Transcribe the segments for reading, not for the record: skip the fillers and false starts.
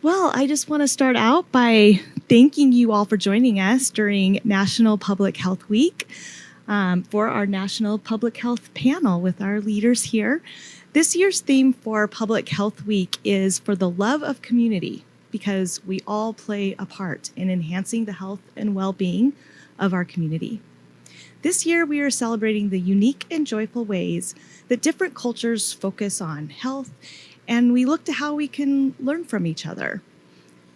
Well, I just want to start out by thanking you all for joining us during National Public Health Week for our National Public Health panel with our leaders here. This year's theme for Public Health Week is for the love of community, because we all play a part in enhancing the health and well-being of our community. This year, we are celebrating the unique and joyful ways that different cultures focus on health, and we look to how we can learn from each other.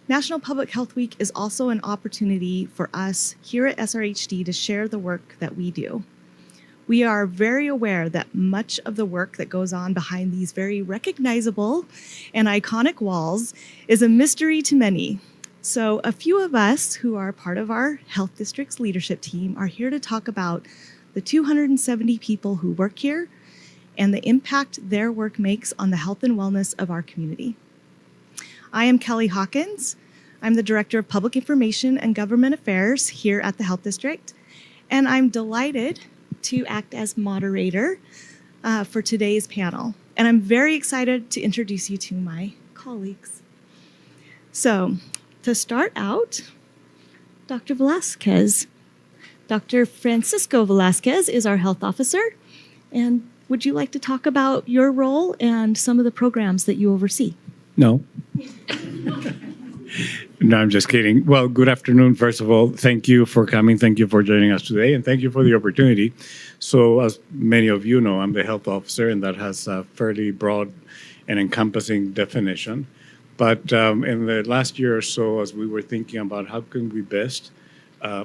National Public Health Week is also an opportunity for us here at SRHD to share the work that we do. We are very aware that much of the work that goes on behind these very recognizable and iconic walls is a mystery to many. So a few of us who are part of our health district's leadership team are here to talk about the 270 people who work here and the impact their work makes on the health and wellness of our community. I am Kelly Hawkins. I'm the Director of Public Information and Government Affairs here at the Health District, and I'm delighted to act as moderator for today's panel. And I'm very excited to introduce you to my colleagues. So, to start out, Dr. Velasquez. Dr. Francisco Velasquez is our health officer. And would you like to talk about your role and some of the programs that you oversee? No. No, I'm just kidding. Well, good afternoon. First of all, thank you for coming. Thank you for joining us today, and thank you for the opportunity. So, as many of you know, I'm the health officer, and that has a fairly broad and encompassing definition. But in the last year or so, as we were thinking about how can we best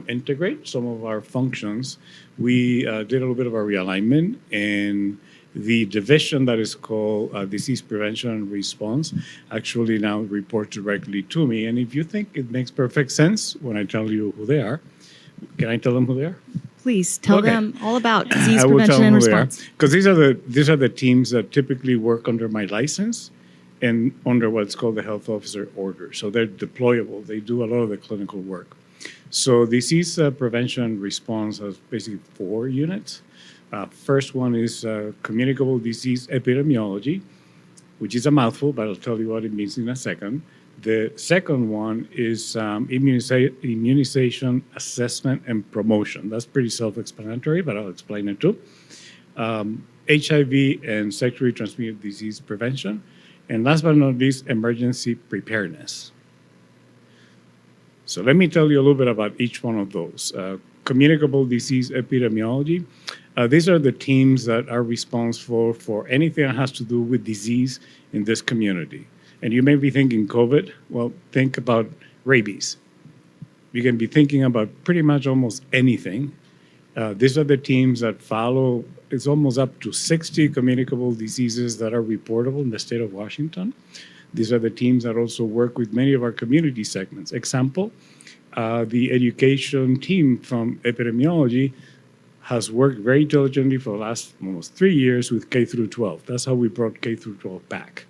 integrate some of our functions, we did a little bit of a realignment, and the division that is called Disease Prevention and Response actually now reports directly to me. And if you think it makes perfect sense when I tell you who they are, can I tell them who they are? Please tell them all about disease prevention and response. Because these are the teams that typically work under my license and under what's called the health officer order. So they're deployable. They do a lot of the clinical work. So disease prevention and response has basically 4 units. First one is communicable disease epidemiology, which is a mouthful, but I'll tell you what it means in a second. The second one is immunization assessment and promotion. That's pretty self-explanatory, but I'll explain it too. HIV and sexually transmitted disease prevention. And last but not least, emergency preparedness. So let me tell you a little bit about each one of those. Communicable disease epidemiology. These are the teams that are responsible for anything that has to do with disease in this community. And you may be thinking COVID. Well, think about rabies. You can be thinking about pretty much almost anything. These are the teams that follow. It's almost up to 60 communicable diseases that are reportable in the state of Washington. These are the teams that also work with many of our community segments. Example, the education team from epidemiology has worked very diligently for the last almost 3 years with K through 12. That's how we brought K through 12 back,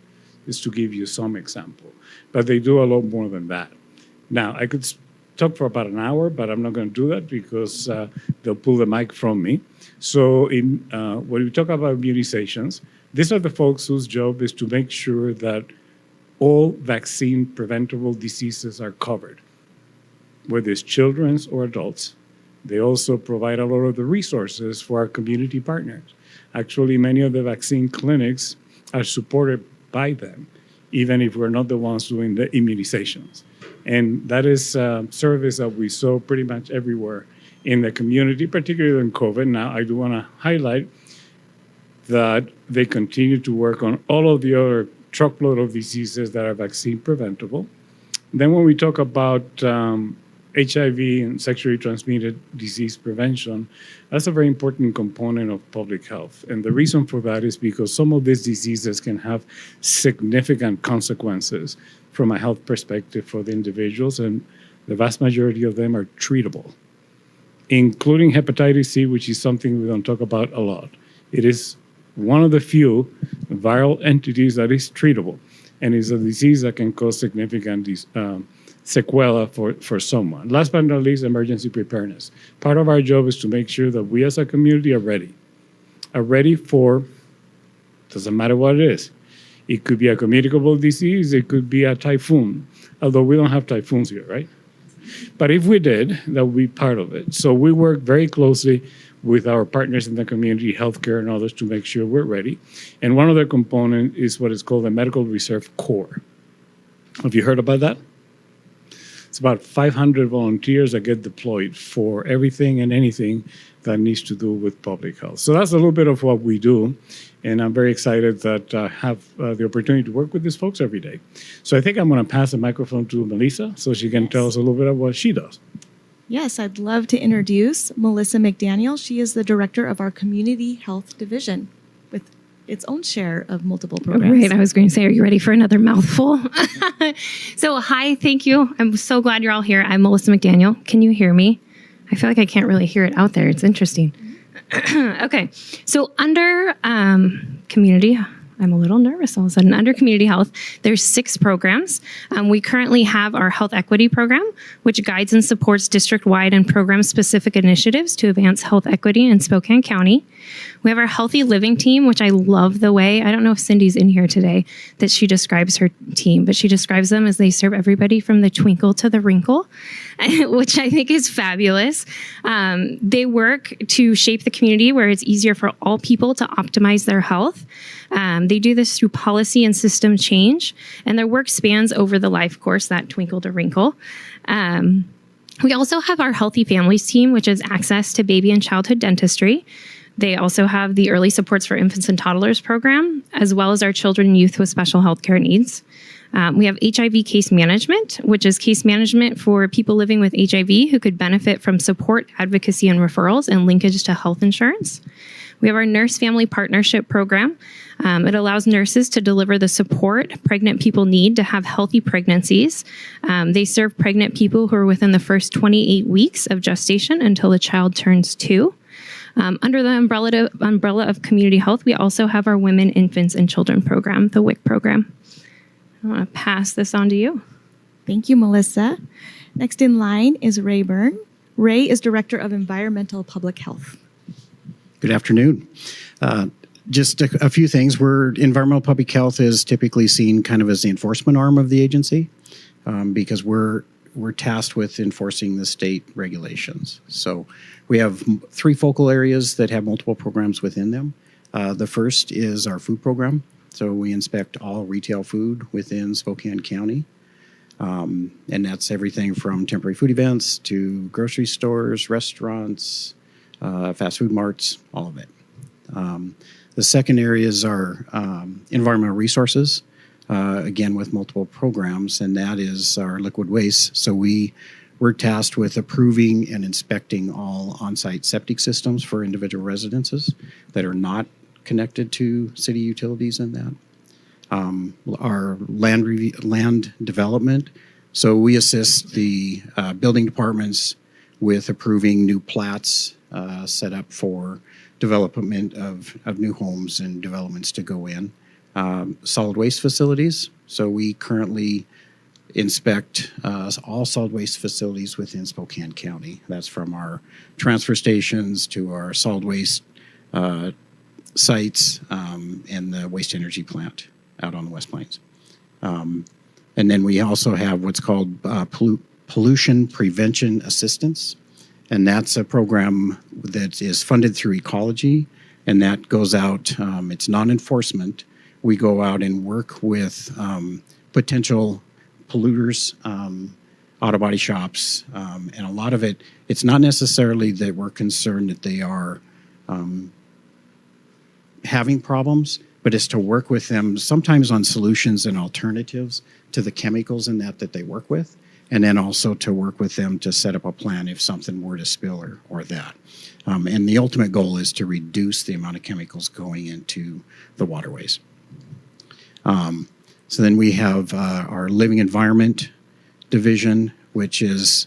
just to give you some example. But they do a lot more than that. Now, I could talk for about an hour, but I'm not going to do that because they'll pull the mic from me. So when we talk about immunizations, these are the folks whose job is to make sure that all vaccine preventable diseases are covered, whether it's children's or adults. They also provide a lot of the resources for our community partners. Actually, many of the vaccine clinics are supported by them, even if we're not the ones doing the immunizations. And that is a service that we saw pretty much everywhere in the community, particularly in COVID. Now, I do want to highlight that they continue to work on all of the other truckload of diseases that are vaccine preventable. Then when we talk about HIV and sexually transmitted disease prevention, that's a very important component of public health. And the reason for that is because some of these diseases can have significant consequences from a health perspective for the individuals, and the vast majority of them are treatable, including hepatitis C, which is something we don't talk about a lot. It is one of the few viral entities that is treatable, and is a disease that can cause significant sequela for someone. Last but not least, emergency preparedness. Part of our job is to make sure that we as a community are ready for, doesn't matter what it is. It could be a communicable disease. It could be a typhoon, although we don't have typhoons here, right? But if we did, that would be part of it. So we work very closely with our partners in the community, healthcare and others, to make sure we're ready. And one other component is what is called the Medical Reserve Corps. Have you heard about that? It's about 500 volunteers that get deployed for everything and anything that needs to do with public health. So that's a little bit of what we do. And I'm very excited that I have the opportunity to work with these folks every day. So I think I'm going to pass the microphone to Melissa so she can tell us a little bit about what she does. Yes, I'd love to introduce Melissa McDaniel. She is the director of our Community Health Division with its own share of multiple programs. Right, I was going to say, are you ready for another mouthful? So, hi, thank you. I'm so glad you're all here. I'm Melissa McDaniel. Can you hear me? I feel like I can't really hear it out there. It's interesting. Okay, so under community, I'm a little nervous all of a sudden. Under community health, there's 6 programs. We currently have our health equity program, which guides and supports district-wide and program-specific initiatives to advance health equity in Spokane County. We have our healthy living team, which I love the way, I don't know if Cindy's in here today, that she describes her team, but she describes them as they serve everybody from the twinkle to the wrinkle, which I think is fabulous. They work to shape the community where it's easier for all people to optimize their health. They do this through policy and system change, and their work spans over the life course, that twinkle to wrinkle. We also have our Healthy Families team, which is access to baby and childhood dentistry. They also have the Early Supports for Infants and Toddlers program, as well as our children and youth with special health care needs. We have HIV case management, which is case management for people living with HIV who could benefit from support, advocacy, and referrals and linkage to health insurance. We have our Nurse Family Partnership program. It allows nurses to deliver the support pregnant people need to have healthy pregnancies. They serve pregnant people who are within the first 28 weeks of gestation until the child turns 2. Under the umbrella of community health, we also have our Women, Infants, and Children program, the WIC program. I want to pass this on to you. Thank you, Melissa. Next in line is Ray Byrne. Ray is Director of Environmental Public Health. Good afternoon. Just a few things. Environmental public health is typically seen kind of as the enforcement arm of the agency because we're tasked with enforcing the state regulations. So we have 3 focal areas that have multiple programs within them. The first is our food program. So we inspect all retail food within Spokane County. And that's everything from temporary food events to grocery stores, restaurants, fast food marts, all of it. The second area is our environmental resources, again with multiple programs, and that is our liquid waste. So we're tasked with approving and inspecting all on-site septic systems for individual residences that are not connected to city utilities in that. Our land development. So we assist the building departments with approving new plats set up for development of new homes and developments to go in. Solid waste facilities. So we currently inspect all solid waste facilities within Spokane County. That's from our transfer stations to our solid waste sites and the waste energy plant out on the West Plains. And then we also have what's called pollution prevention assistance. And that's a program that is funded through Ecology, and that goes out, it's non-enforcement. We go out and work with potential polluters, auto body shops, and a lot of it's not necessarily that we're concerned that they are having problems, but it's to work with them sometimes on solutions and alternatives to the chemicals in that they work with. And then also to work with them to set up a plan if something were to spill or that. And the ultimate goal is to reduce the amount of chemicals going into the waterways. So then we have our living environment division, which is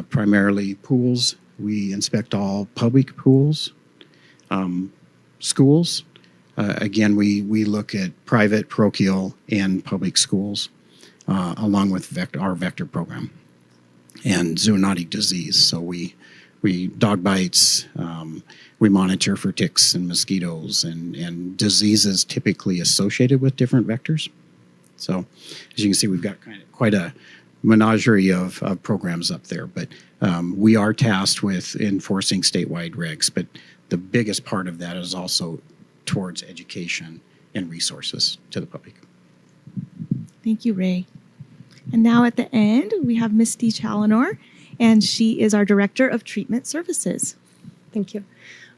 primarily pools. We inspect all public pools, schools. Again, we look at private, parochial, and public schools. Along with our vector program and zoonotic disease. So we dog bites. We monitor for ticks and mosquitoes and diseases typically associated with different vectors. So as you can see, we've got quite a menagerie of programs up there, but we are tasked with enforcing statewide regs, but the biggest part of that is also towards education and resources to the public. Thank you, Ray. And now at the end, we have Misty Chaney, and she is our Director of Treatment Services. Thank you.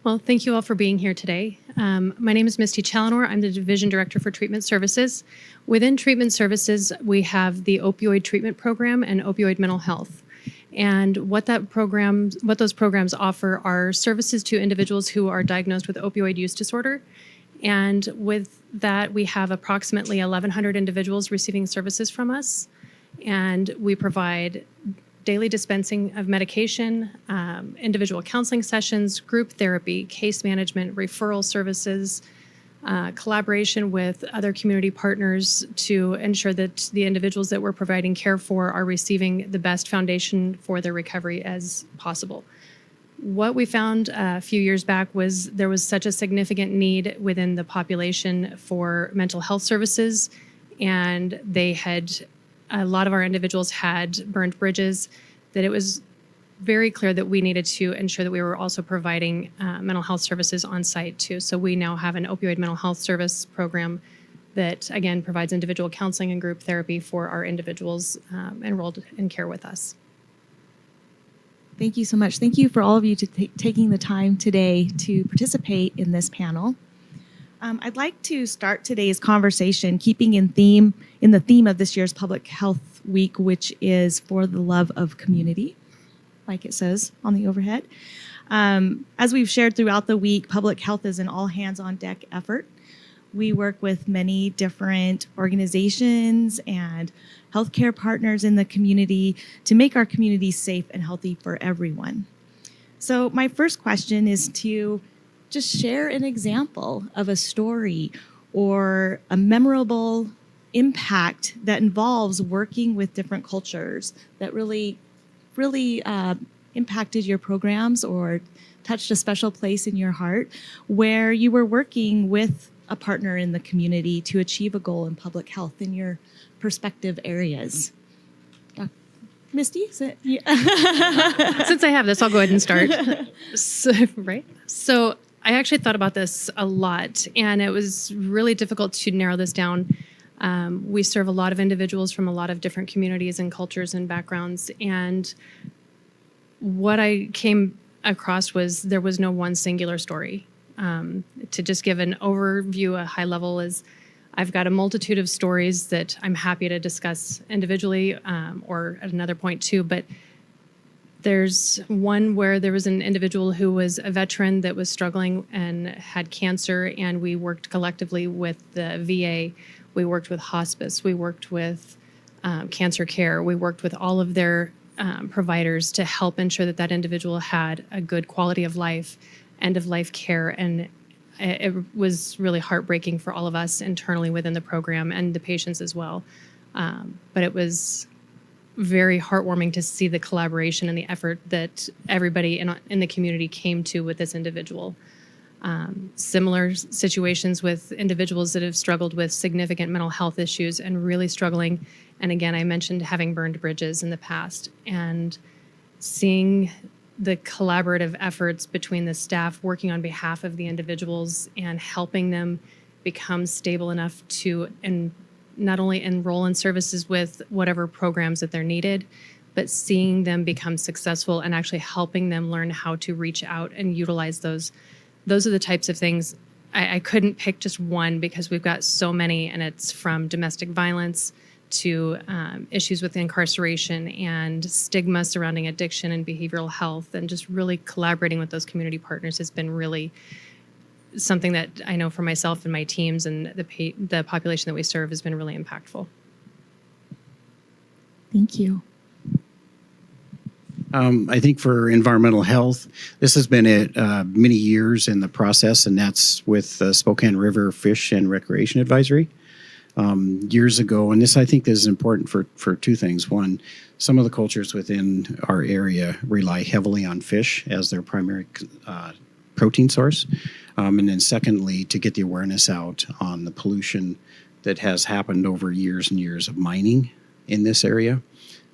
Well, thank you all for being here today. My name is Misty Chaney. I'm the Division Director for Treatment Services. Within Treatment Services, we have the Opioid Treatment Program and Opioid Mental Health. And what those programs offer are services to individuals who are diagnosed with opioid use disorder. And with that, we have approximately 1,100 individuals receiving services from us. And we provide daily dispensing of medication, individual counseling sessions, group therapy, case management, referral services, collaboration with other community partners to ensure that the individuals that we're providing care for are receiving the best foundation for their recovery as possible. What we found a few years back was there was such a significant need within the population for mental health services, and a lot of our individuals had burned bridges, that it was very clear that we needed to ensure that we were also providing mental health services on site too. So we now have an opioid mental health service program that, again, provides individual counseling and group therapy for our individuals enrolled in care with us. Thank you so much. Thank you for all of you taking the time today to participate in this panel. I'd like to start today's conversation keeping in the theme of this year's Public Health Week, which is for the love of community, like it says on the overhead. As we've shared throughout the week, public health is an all-hands-on-deck effort. We work with many different organizations and healthcare partners in the community to make our community safe and healthy for everyone. So my first question is to just share an example of a story or a memorable impact that involves working with different cultures that really impacted your programs or touched a special place in your heart, where you were working with a partner in the community to achieve a goal in public health in your perspective areas. Misty, is it? Yeah. Since I have this, I'll go ahead and start. So I actually thought about this a lot, and it was really difficult to narrow this down. We serve a lot of individuals from a lot of different communities and cultures and backgrounds, and what I came across was there was no one singular story. To just give an overview, a high level, is I've got a multitude of stories that I'm happy to discuss individually or at another point too, but there's one where there was an individual who was a veteran that was struggling and had cancer, and we worked collectively with the VA. We worked with hospice. We worked with cancer care. We worked with all of their providers to help ensure that that individual had a good quality of life, end-of-life care, and it was really heartbreaking for all of us internally within the program and the patients as well. But it was very heartwarming to see the collaboration and the effort that everybody in the community came to with this individual. Similar situations with individuals that have struggled with significant mental health issues and really struggling. And again, I mentioned having burned bridges in the past, and seeing the collaborative efforts between the staff working on behalf of the individuals and helping them become stable enough to not only enroll in services with whatever programs that they're needed, but seeing them become successful and actually helping them learn how to reach out and utilize those. Those are the types of things. I couldn't pick just one because we've got so many, and it's from domestic violence to issues with incarceration and stigma surrounding addiction and behavioral health, and just really collaborating with those community partners has been really something that I know for myself and my teams and the population that we serve has been really impactful. Thank you. I think for environmental health, this has been many years in the process, and that's with the Spokane River Fish and Recreation Advisory. Years ago, and this I think is important for two things. One, some of the cultures within our area rely heavily on fish as their primary protein source. And then secondly, to get the awareness out on the pollution that has happened over years and years of mining in this area.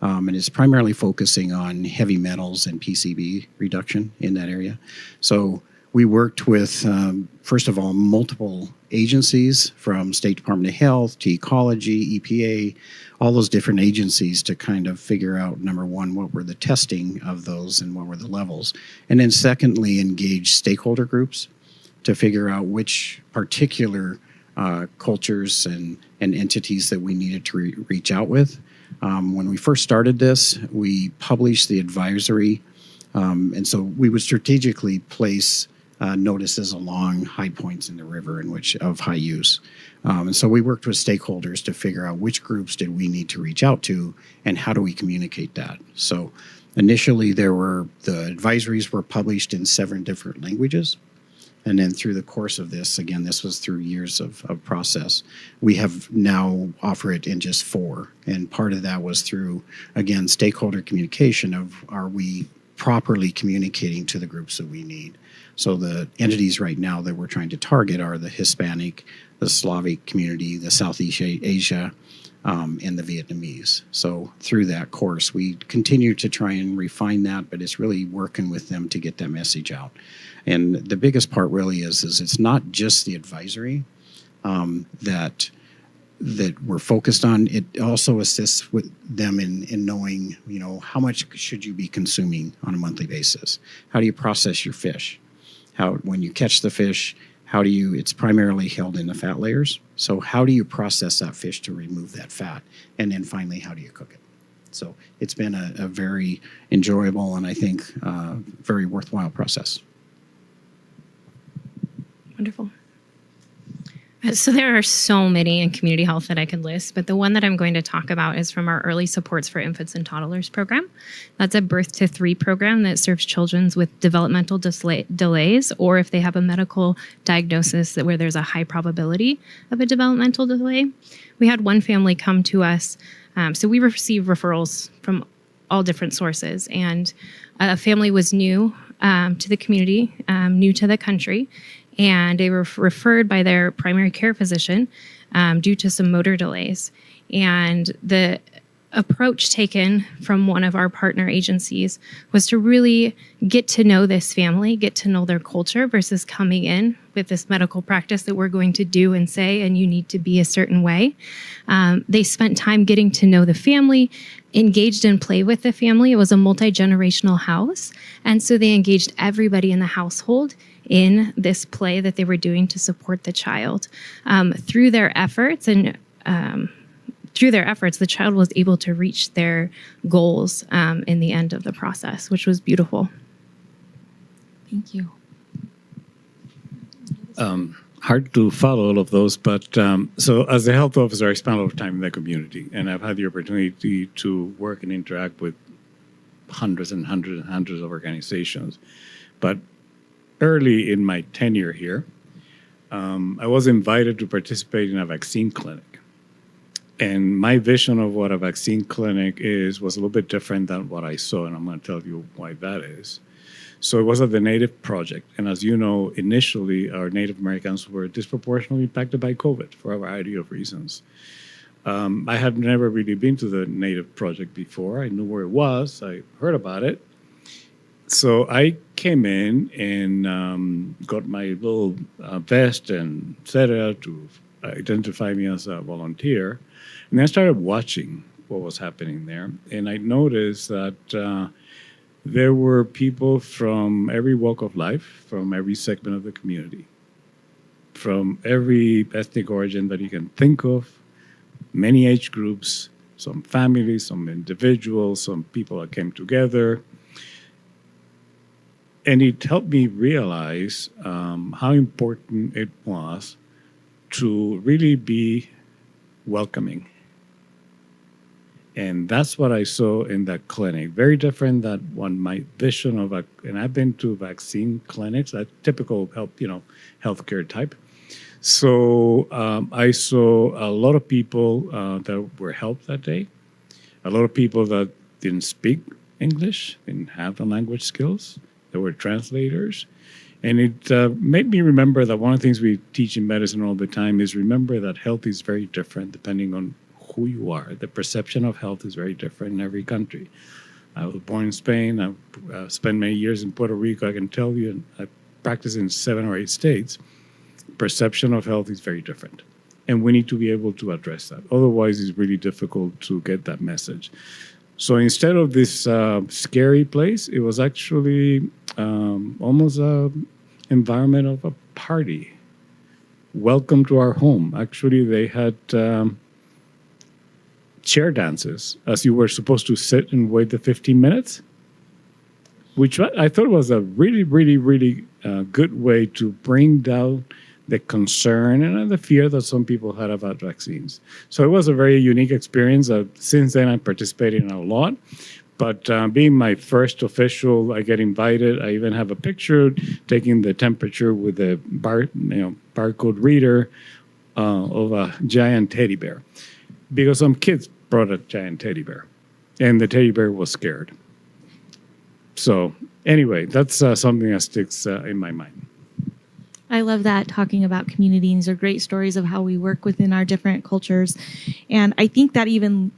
And it's primarily focusing on heavy metals and PCB reduction in that area. So we worked with, first of all, multiple agencies from State Department of Health to Ecology, EPA, all those different agencies to kind of figure out, number one, what were the testing of those and what were the levels. And then secondly, engage stakeholder groups to figure out which particular cultures and entities that we needed to reach out with. When we first started this, we published the advisory, and so we would strategically place notices along high points in the river in which of high use. And so we worked with stakeholders to figure out which groups did we need to reach out to and how do we communicate that. So initially the advisories were published in 7 different languages. And then through the course of this, again, this was through years of process, we have now offer it in just 4. And part of that was through, again, stakeholder communication of are we properly communicating to the groups that we need. So the entities right now that we're trying to target are the Hispanic, the Slavic community, the Southeast Asia, and the Vietnamese. So through that course, we continue to try and refine that, but it's really working with them to get that message out. And the biggest part really is it's not just the advisory that we're focused on. It also assists with them in knowing, how much should you be consuming on a monthly basis? How do you process your fish? When you catch the fish, it's primarily held in the fat layers. So how do you process that fish to remove that fat? And then finally, how do you cook it? So it's been a very enjoyable and I think very worthwhile process. Wonderful. So there are so many in community health that I could list, but the one that I'm going to talk about is from our Early Supports for Infants and Toddlers program. That's a birth to 3 program that serves children with developmental delays, or if they have a medical diagnosis where there's a high probability of a developmental delay. We had one family come to us. So we receive referrals from all different sources, and a family was new to the community, new to the country, and they were referred by their primary care physician due to some motor delays. And the approach taken from one of our partner agencies was to really get to know this family, get to know their culture versus coming in with this medical practice that we're going to do and say, and you need to be a certain way. They spent time getting to know the family, engaged in play with the family. It was a multi-generational house. And so they engaged everybody in the household in this play that they were doing to support the child. Through their efforts, the child was able to reach their goals in the end of the process, which was beautiful. Thank you. Hard to follow all of those, but so as a health officer, I spend a lot of time in the community, and I've had the opportunity to work and interact with hundreds and hundreds and hundreds of organizations. But early in my tenure here, I was invited to participate in a vaccine clinic. And my vision of what a vaccine clinic was a little bit different than what I saw, and I'm going to tell you why that is. So it was at the Native Project. And as you know, initially, our Native Americans were disproportionately impacted by COVID for a variety of reasons. I had never really been to the Native Project before. I knew where it was. I heard about it. So I came in and got my little vest and set out to identify me as a volunteer. And I started watching what was happening there. And I noticed that there were people from every walk of life, from every segment of the community, from every ethnic origin that you can think of, many age groups, some families, some individuals, some people that came together. And it helped me realize how important it was to really be welcoming. And that's what I saw in that clinic. Very different than one my vision of and I've been to vaccine clinics, a typical healthcare type. So I saw a lot of people that were helped that day, a lot of people that didn't speak English, didn't have the language skills. There were translators. And it made me remember that one of the things we teach in medicine all the time is remember that health is very different depending on who you are. The perception of health is very different in every country. I was born in Spain. I spent many years in Puerto Rico. I can tell you, and I practice in 7 or 8 states. Perception of health is very different. And we need to be able to address that. Otherwise, it's really difficult to get that message. So instead of this scary place, it was actually almost an environment of a party. Welcome to our home. Actually, they had chair dances as you were supposed to sit and wait the 15 minutes, which I thought was a really, really, really good way to bring down the concern and the fear that some people had about vaccines. So it was a very unique experience. Since then, I participated in a lot. But being my first official, I get invited. I even have a picture taking the temperature with a barcode reader of a giant teddy bear. Because some kids brought a giant teddy bear. And the teddy bear was scared. So anyway, that's something that sticks in my mind. I love that, talking about community. These are great stories of how we work within our different cultures. And I think that even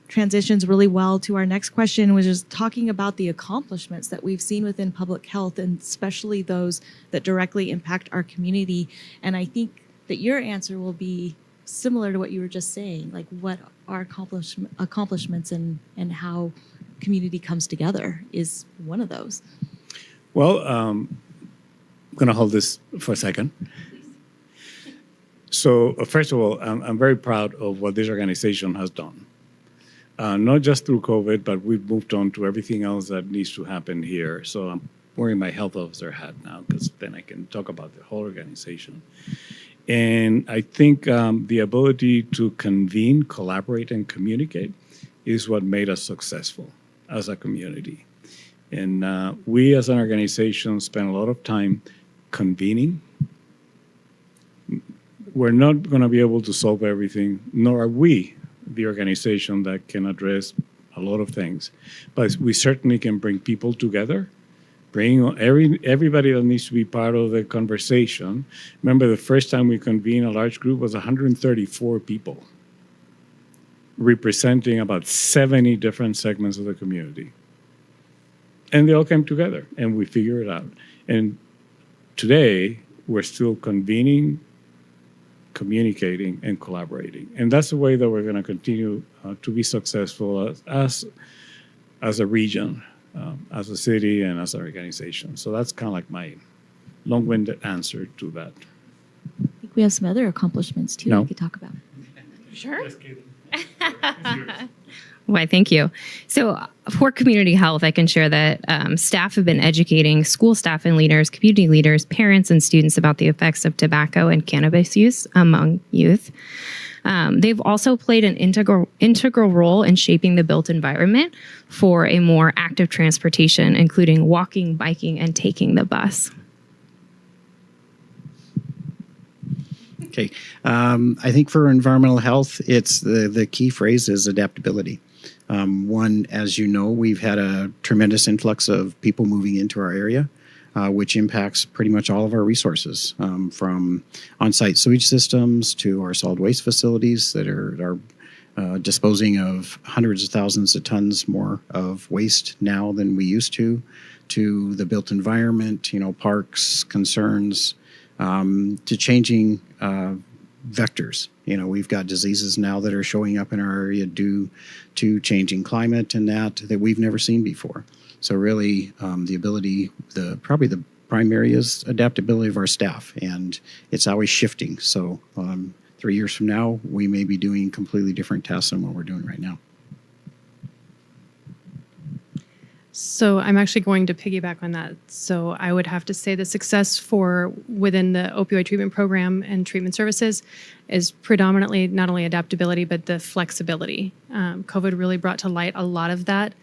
transitions really well to our next question, which is talking about the accomplishments that we've seen within public health, and especially those that directly impact our community. And I think that your answer will be similar to what you were just saying, like what are accomplishments and how community comes together is one of those. Well, I'm going to hold this for a second. So first of all, I'm very proud of what this organization has done. Not just through COVID, but we've moved on to everything else that needs to happen here. So I'm wearing my health officer hat now because then I can talk about the whole organization. And I think the ability to convene, collaborate, and communicate is what made us successful as a community. And we as an organization spend a lot of time convening. We're not going to be able to solve everything, nor are we the organization that can address a lot of things. But we certainly can bring people together, bring everybody that needs to be part of the conversation. Remember, the first time we convened a large group was 134 people, representing about 70 different segments of the community. And they all came together, and we figured it out. And today, we're still convening, communicating, and collaborating. And that's the way that we're going to continue to be successful as a region, as a city, and as an organization. So that's kind of like my long-winded answer to that. I think we have some other accomplishments, too, we could talk about. Sure. Why, thank you. So for community health, I can share that staff have been educating school staff and leaders, community leaders, parents, and students about the effects of tobacco and cannabis use among youth. They've also played an integral role in shaping the built environment for a more active transportation, including walking, biking, and taking the bus. Okay. I think for environmental health, it's the key phrase is adaptability. One, as you know, we've had a tremendous influx of people moving into our area, which impacts pretty much all of our resources, from on-site sewage systems to our solid waste facilities that are disposing of hundreds of thousands of tons more of waste now than we used to the built environment, parks, concerns, to changing vectors. We've got diseases now that are showing up in our area due to changing climate and that we've never seen before. So really, the ability, probably the primary is adaptability of our staff, and it's always shifting. So 3 years from now, we may be doing completely different tasks than what we're doing right now. So I'm actually going to piggyback on that. So I would have to say the success within the opioid treatment program and treatment services is predominantly not only adaptability, but the flexibility. COVID really brought to light a lot of that.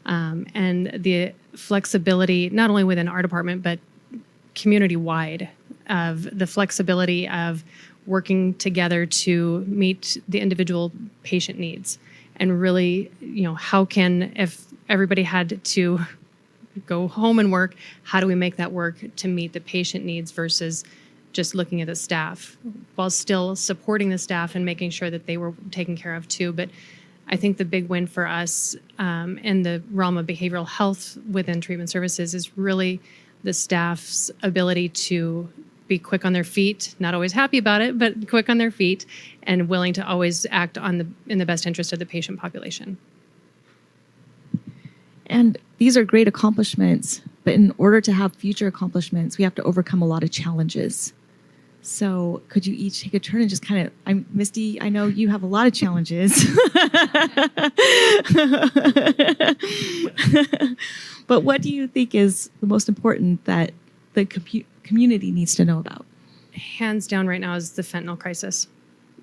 And the flexibility, not only within our department, but community-wide. of the flexibility of working together to meet the individual patient needs. And really, how can, if everybody had to go home and work, how do we make that work to meet the patient needs versus just looking at the staff while still supporting the staff and making sure that they were taken care of too. But I think the big win for us in the realm of behavioral health within treatment services is really the staff's ability to be quick on their feet, not always happy about it, but quick on their feet and willing to always act in the best interest of the patient population. And these are great accomplishments, but in order to have future accomplishments, we have to overcome a lot of challenges. So could you each take a turn and just kind of, Misty, I know you have a lot of challenges. But what do you think is the most important that the community needs to know about? Hands down right now is the fentanyl crisis.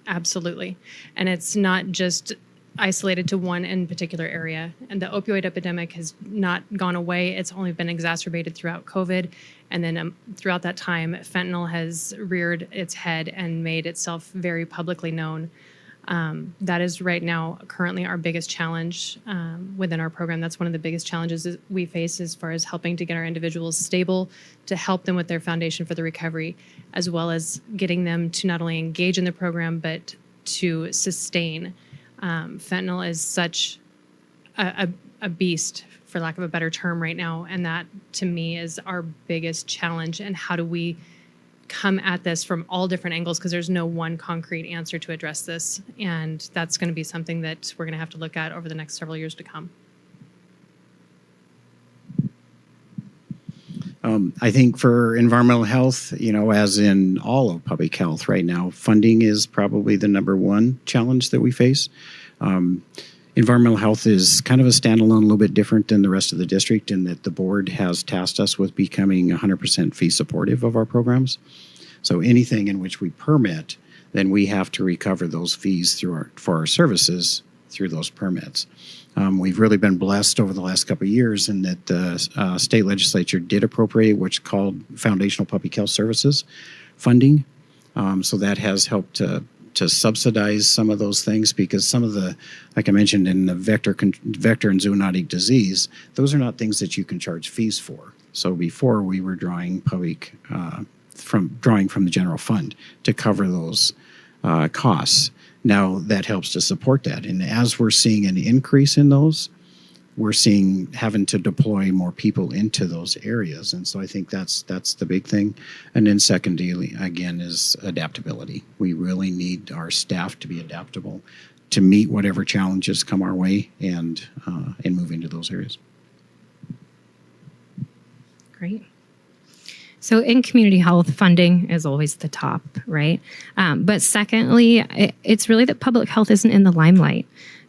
Absolutely. And it's not just isolated to one in particular area. And the opioid epidemic has not gone away. It's only been exacerbated throughout COVID. And then throughout that time, fentanyl has reared its head and made itself very publicly known. That is right now currently our biggest challenge within our program. That's one of the biggest challenges that we face as far as helping to get our individuals stable, to help them with their foundation for the recovery, as well as getting them to not only engage in the program, but to sustain. Fentanyl is such a beast, for lack of a better term right now, and that to me is our biggest challenge. And how do we come at this from all different angles, because there's no one concrete answer to address this, and that's going to be something that we're going to have to look at over the next several years to come. I think for environmental health, as in all of public health right now, funding is probably the number one challenge that we face. Environmental health is kind of a standalone, a little bit different than the rest of the district in that the board has tasked us with becoming 100% fee supportive of our programs. So anything in which we permit, then we have to recover those fees for our services through those permits. We've really been blessed over the last couple of years in that the state legislature did appropriate what's called Foundational Public Health Services funding. So that has helped to subsidize some of those things, because some of the, like I mentioned, in the vector and zoonotic disease, those are not things that you can charge fees for. So before we were drawing from the general fund to cover those costs. Now that helps to support that. And as we're seeing an increase in those, we're seeing having to deploy more people into those areas. And so I think that's the big thing. And then secondly, again, is adaptability. We really need our staff to be adaptable to meet whatever challenges come our way and move into those areas. Great. So in community health, funding is always the top, right? But secondly, it's really that public health isn't in the limelight.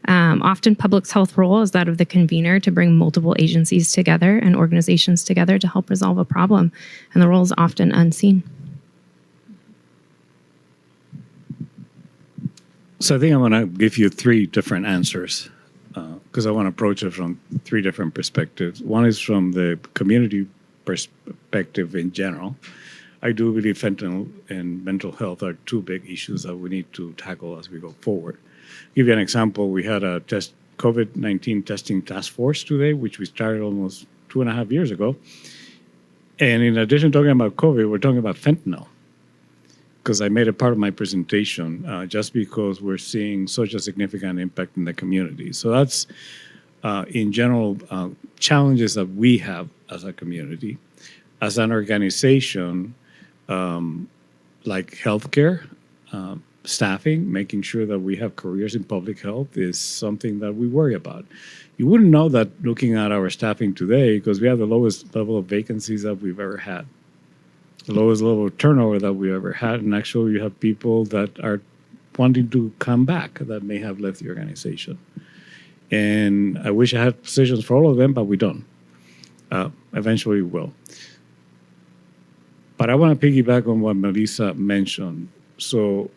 Often public health role is that of the convener to bring multiple agencies together and organizations together to help resolve a problem. And the role is often unseen. So I think I want to give you three different answers because I want to approach it from three different perspectives. One is from the community perspective in general. I do believe fentanyl and mental health are two big issues that we need to tackle as we go forward. Give you an example. We had a COVID-19 testing task force today, which we started almost 2.5 years ago. And in addition to talking about COVID, we're talking about fentanyl, because I made it part of my presentation just because we're seeing such a significant impact in the community. So that's, in general, challenges that we have as a community. As an organization, like healthcare, staffing, making sure that we have careers in public health is something that we worry about. You wouldn't know that looking at our staffing today, because we have the lowest level of vacancies that we've ever had, the lowest level of turnover that we've ever had. And actually, you have people that are wanting to come back that may have left the organization. And I wish I had positions for all of them, but we don't. Eventually we will. But I want to piggyback on what Melissa mentioned. So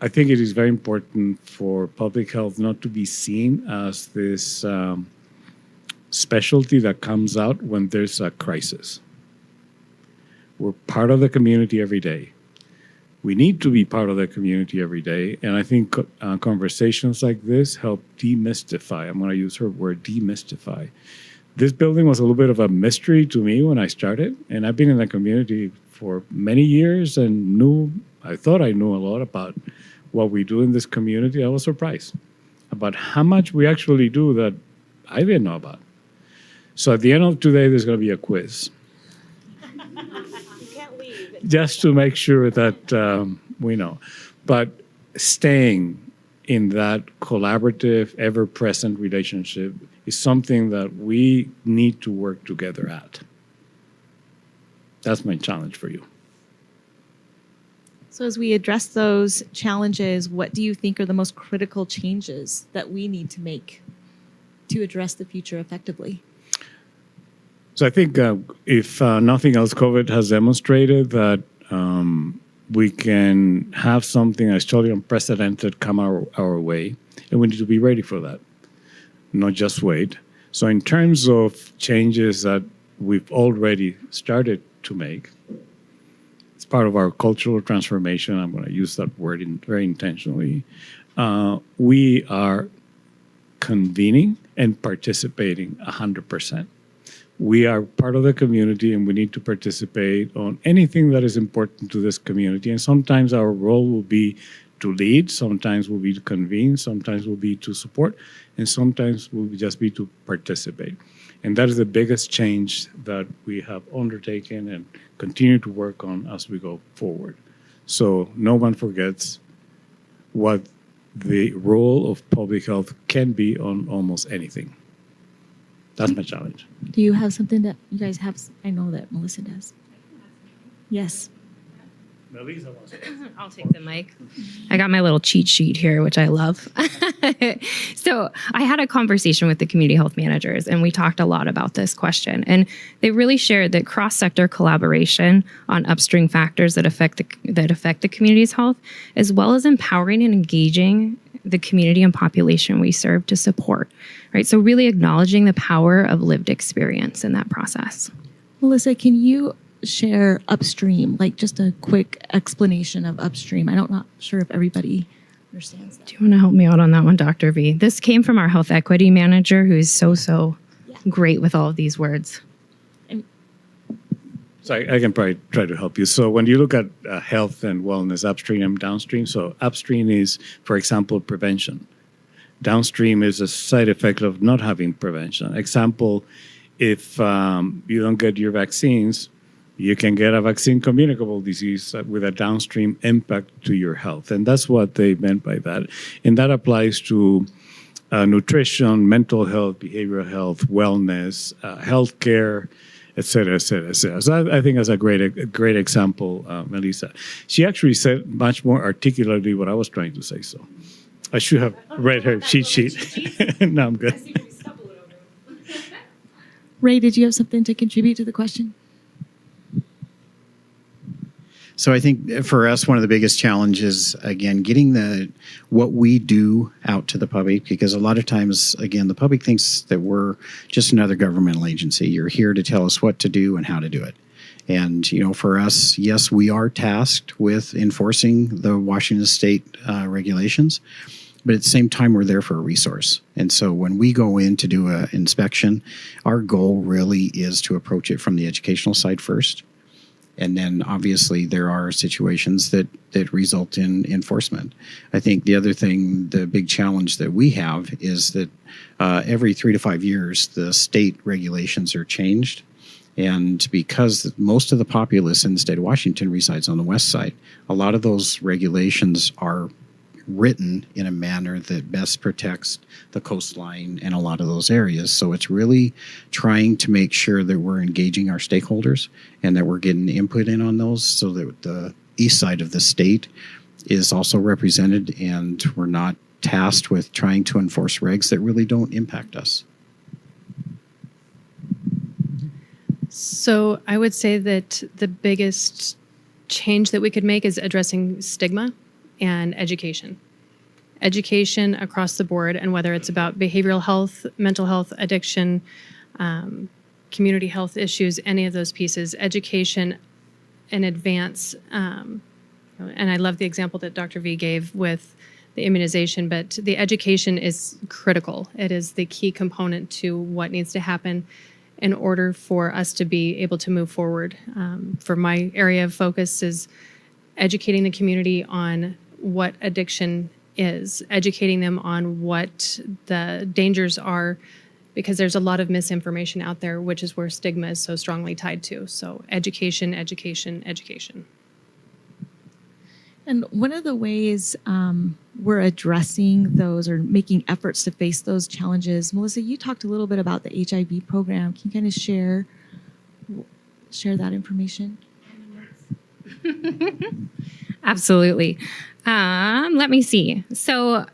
I think it is very important for public health not to be seen as this specialty that comes out when there's a crisis. We're part of the community every day. We need to be part of the community every day. And I think conversations like this help demystify. I'm going to use her word, demystify. This building was a little bit of a mystery to me when I started. And I've been in the community for many years and I thought I knew a lot about what we do in this community. I was surprised about how much we actually do that I didn't know about. So at the end of today, there's going to be a quiz. Just to make sure that we know. But staying in that collaborative, ever-present relationship is something that we need to work together at. That's my challenge for you. So as we address those challenges, what do you think are the most critical changes that we need to make to address the future effectively? So I think if nothing else, COVID has demonstrated that we can have something that's totally unprecedented come our way, and we need to be ready for that, not just wait. So in terms of changes that we've already started to make, it's part of our cultural transformation. I'm going to use that word very intentionally. We are convening and participating 100%. We are part of the community and we need to participate on anything that is important to this community. And sometimes our role will be to lead, sometimes will be to convene, sometimes will be to support, and sometimes will just be to participate. And that is the biggest change that we have undertaken and continue to work on as we go forward. So no one forgets what the role of public health can be on almost anything. That's my challenge. Do you have something that you guys have? I know that Melissa does. Yes. Melissa wants to. I'll take the mic. I got my little cheat sheet here, which I love. So I had a conversation with the community health managers, and we talked a lot about this question. And they really shared that cross-sector collaboration on upstream factors that affect the community's health, as well as empowering and engaging the community and population we serve to support, right? So really acknowledging the power of lived experience in that process. Melissa, can you share upstream, like just a quick explanation of upstream? I'm not sure if everybody understands that. Do you want to help me out on that one, Dr. V? This came from our health equity manager, who is so great with all of these words. So I can probably try to help you. So when you look at health and wellness, upstream and downstream, so upstream is, for example, prevention. Downstream is a side effect of not having prevention. Example, if you don't get your vaccines, you can get a vaccine communicable disease with a downstream impact to your health. And that's what they meant by that. And that applies to nutrition, mental health, behavioral health, wellness, healthcare, et cetera, et cetera, et cetera. So I think that's a great example, Melissa. She actually said much more articulately what I was trying to say. So I should have read her cheat sheet. No, I'm good. Ray, did you have something to contribute to the question? So I think for us, one of the biggest challenges, again, getting what we do out to the public, because a lot of times, again, the public thinks that we're just another governmental agency. You're here to tell us what to do and how to do it. And, for us, yes, we are tasked with enforcing the Washington state regulations, but at the same time, we're there for a resource. And so when we go in to do an inspection, our goal really is to approach it from the educational side first. And then obviously there are situations that result in enforcement. I think the other thing, the big challenge that we have is that every 3 to 5 years, the state regulations are changed. And because most of the populace in the state of Washington resides on the west side, a lot of those regulations are written in a manner that best protects the coastline and a lot of those areas. So it's really trying to make sure that we're engaging our stakeholders and that we're getting input in on those so that the east side of the state is also represented and we're not tasked with trying to enforce regs that really don't impact us. So I would say that the biggest change that we could make is addressing stigma and education. Education across the board, and whether it's about behavioral health, mental health, addiction, community health issues, any of those pieces, education in advance. And I love the example that Dr. V gave with the immunization, but the education is critical. It is the key component to what needs to happen in order for us to be able to move forward. For my area of focus is educating the community on what addiction is, educating them on what the dangers are, because there's a lot of misinformation out there, which is where stigma is so strongly tied to. So education, education, education. And one of the ways we're addressing those or making efforts to face those challenges, Melissa, you talked a little bit about the HIV program. Can you kind of share that information? Absolutely. Let me see. So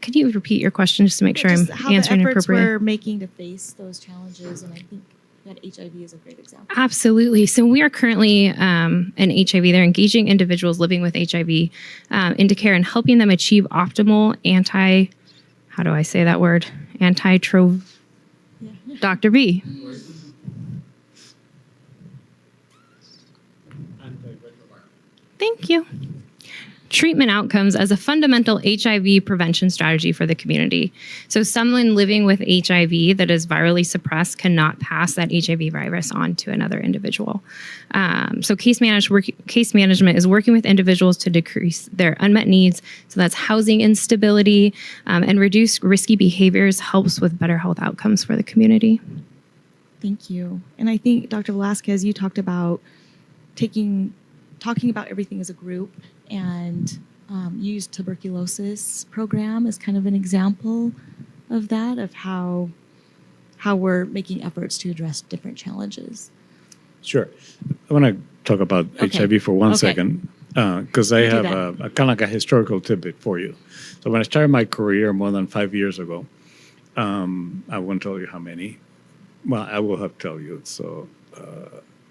could you repeat your question just to make sure I'm answering how the efforts appropriately? we're making to face those challenges, and I think that HIV is a great example. Absolutely. So we are currently in HIV. They're engaging individuals living with HIV into care and helping them achieve optimal how do I say that word? Dr. B. Thank you. Treatment outcomes as a fundamental HIV prevention strategy for the community. So someone living with HIV that is virally suppressed cannot pass that HIV virus on to another individual. So case management is working with individuals to decrease their unmet needs. So that's housing instability and reduce risky behaviors helps with better health outcomes for the community. Thank you. And I think, Dr. Velasquez, you talked about talking about everything as a group, and used tuberculosis program as kind of an example of that, of how we're making efforts to address different challenges. Sure. I want to talk about HIV for one second, because I have a kind of like a historical tidbit for you. So when I started my career more than 5 years ago, I won't tell you how many. Well, I will have to tell you. So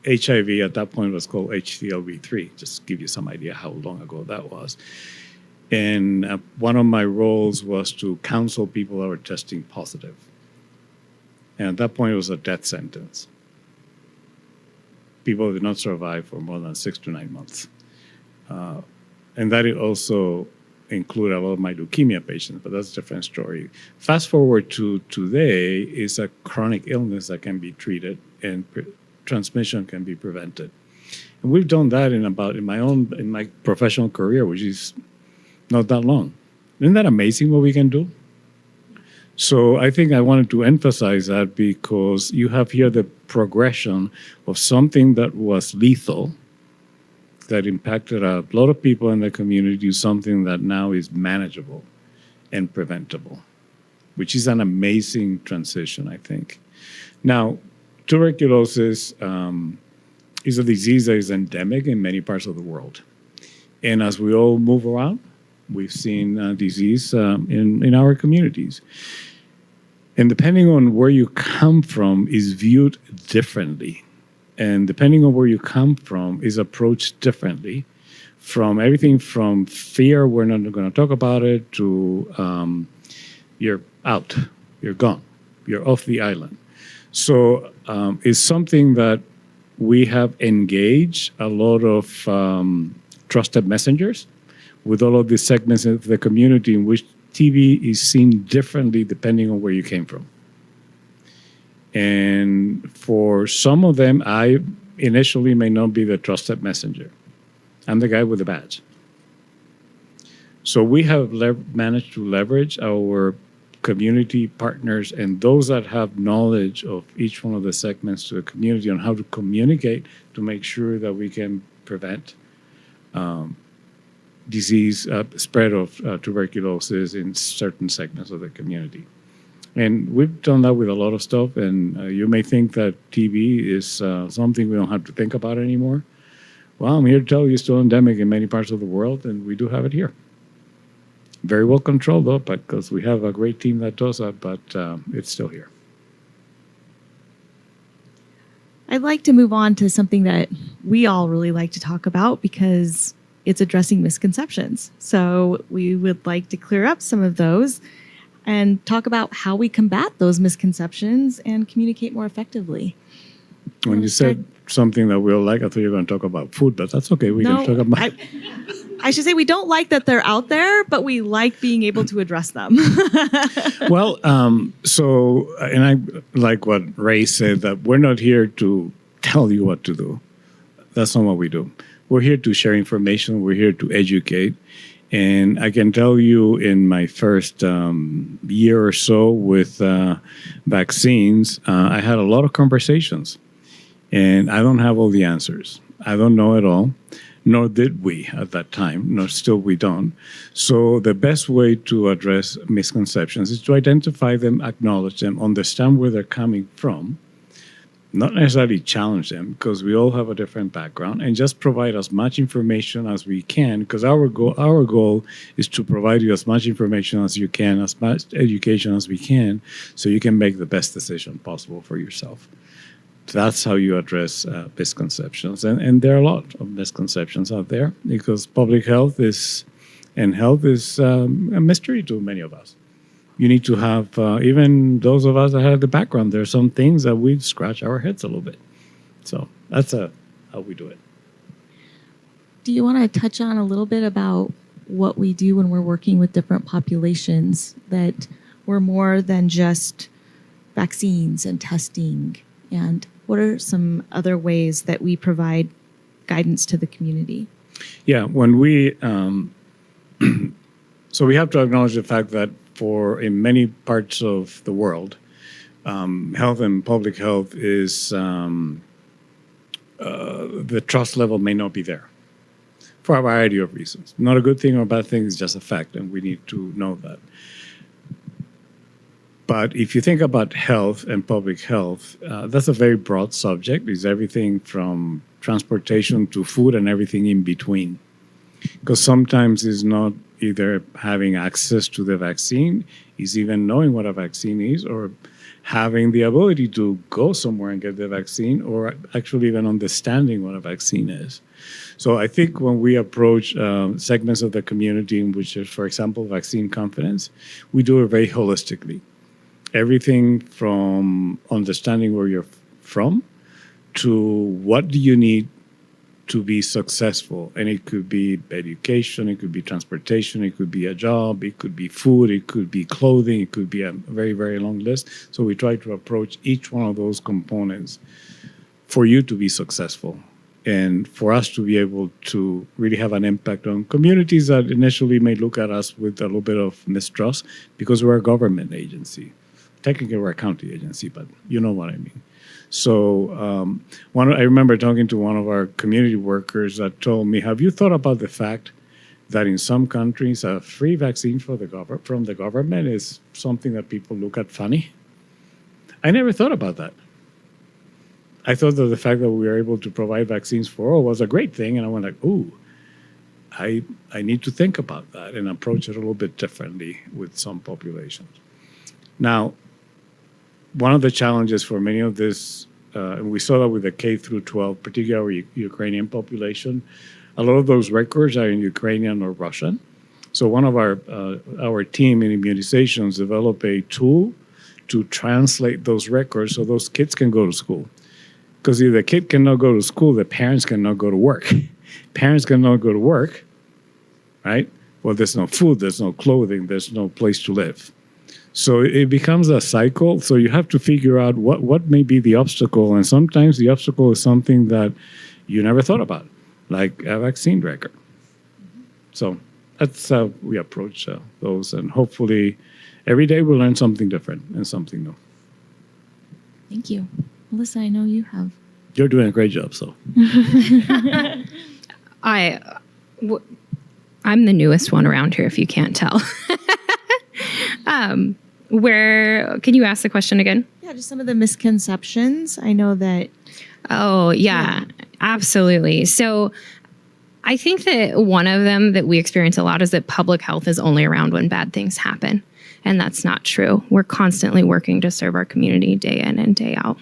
HIV at that point was called HCLV3, just to give you some idea how long ago that was. And one of my roles was to counsel people that were testing positive. And at that point, it was a death sentence. People did not survive for more than 6 to 9 months. And that it also included a lot of my leukemia patients, but that's a different story. Fast forward to today, is a chronic illness that can be treated and transmission can be prevented. And we've done that in my professional career, which is not that long. Isn't that amazing what we can do? So I think I wanted to emphasize that because you have here the progression of something that was lethal, that impacted a lot of people in the community, to something that now is manageable and preventable, which is an amazing transition, I think. Now, tuberculosis is a disease that is endemic in many parts of the world. And as we all move around, we've seen disease in our communities. And depending on where you come from is viewed differently. And depending on where you come from is approached differently. From everything from fear, we're not going to talk about it, to you're out, you're gone, you're off the island. So it's something that we have engaged a lot of trusted messengers with all of these segments of the community in which TB is seen differently depending on where you came from. And for some of them, I initially may not be the trusted messenger. I'm the guy with the badge. So we have managed to leverage our community partners and those that have knowledge of each one of the segments to the community on how to communicate to make sure that we can prevent disease spread of tuberculosis in certain segments of the community. And we've done that with a lot of stuff, and you may think that TB is something we don't have to think about anymore. Well, I'm here to tell you it's still endemic in many parts of the world, and we do have it here. Very well controlled, though, because we have a great team that does that, but it's still here. I'd like to move on to something that we all really like to talk about because it's addressing misconceptions. So we would like to clear up some of those and talk about how we combat those misconceptions and communicate more effectively. When you said something that we all like. I thought you were going to talk about food, but that's okay. We can talk about. I should say we don't like that they're out there, but we like being able to address them. Well, and I like what Ray said, that we're not here to tell you what to do. That's not what we do. We're here to share information. We're here to educate. And I can tell you, in my first year or so with vaccines, I had a lot of conversations. And I don't have all the answers. I don't know it all. Nor did we at that time, nor still we don't. So the best way to address misconceptions is to identify them, acknowledge them, understand where they're coming from, not necessarily challenge them, because we all have a different background, and just provide as much information as we can, because our goal is to provide you as much information as you can, as much education as we can, so you can make the best decision possible for yourself. That's how you address misconceptions. And there are a lot of misconceptions out there, because public health is a mystery to many of us. You need to have, even those of us that have the background, there are some things that we scratch our heads a little bit. So that's how we do it. Do you want to touch on a little bit about what we do when we're working with different populations, that we're more than just vaccines and testing? And what are some other ways that we provide guidance to the community? Yeah, when we, so we have to acknowledge the fact that in many parts of the world, health and public health is, the trust level may not be there for a variety of reasons. Not a good thing or a bad thing, it's just a fact, and we need to know that. But if you think about health and public health, that's a very broad subject. It's everything from transportation to food and everything in between. Because sometimes it's not either having access to the vaccine, it's even knowing what a vaccine is, or having the ability to go somewhere and get the vaccine, or actually even understanding what a vaccine is. So I think when we approach segments of the community in which there's, for example, vaccine confidence, we do it very holistically. Everything from understanding where you're from to what do you need to be successful. And it could be education, it could be transportation, it could be a job, it could be food, it could be clothing, it could be a very, very long list. So we try to approach each one of those components for you to be successful and for us to be able to really have an impact on communities that initially may look at us with a little bit of mistrust because we're a government agency. Technically, we're a county agency, but you know what I mean. So I remember talking to one of our community workers that told me, have you thought about the fact that in some countries a free vaccine from the government is something that people look at funny? I never thought about that. I thought that the fact that we were able to provide vaccines for all was a great thing. And I went like, ooh, I need to think about that and approach it a little bit differently with some populations. Now, one of the challenges for many of this, and we saw that with the K through 12, particularly Ukrainian population, a lot of those records are in Ukrainian or Russian. So one of our team in immunizations developed a tool to translate those records so those kids can go to school. Because if the kid cannot go to school, the parents cannot go to work. Parents cannot go to work, right? Well, there's no food, there's no clothing, there's no place to live. So it becomes a cycle. So you have to figure out what may be the obstacle. And sometimes the obstacle is something that you never thought about, like a vaccine record. So that's how we approach those. And hopefully every day we'll learn something different and something new. Thank you. Melissa, I know you have. You're doing a great job, so. I'm the newest one around here, if you can't tell. Where can you ask the question again? Yeah, just some of the misconceptions. I know that. Oh, yeah, absolutely. So I think that one of them that we experience a lot is that public health is only around when bad things happen. And that's not true. We're constantly working to serve our community day in and day out.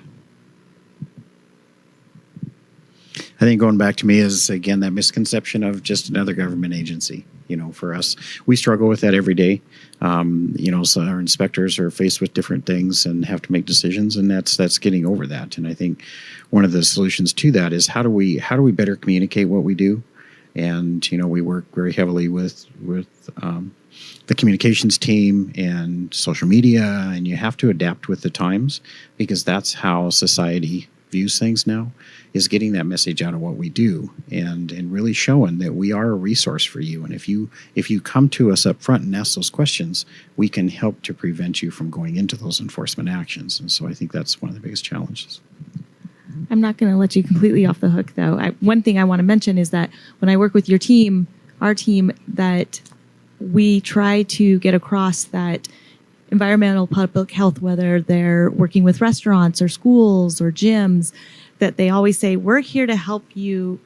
think going back to me is, again, that misconception of just another government agency. For us, we struggle with that every day. So our inspectors are faced with different things and have to make decisions, and that's getting over that. And I think one of the solutions to that is how do we better communicate what we do? And we work very heavily with the communications team and social media, and you have to adapt with the times, because that's how society views things now, is getting that message out of what we do and really showing that we are a resource for you. And if you come to us up front and ask those questions, we can help to prevent you from going into those enforcement actions. And so I think that's one of the biggest challenges. I'm not going to let you completely off the hook, though. One thing I want to mention is that when I work with your team, our team, that we try to get across that environmental public health, whether they're working with restaurants or schools or gyms, that they always say, we're here to help you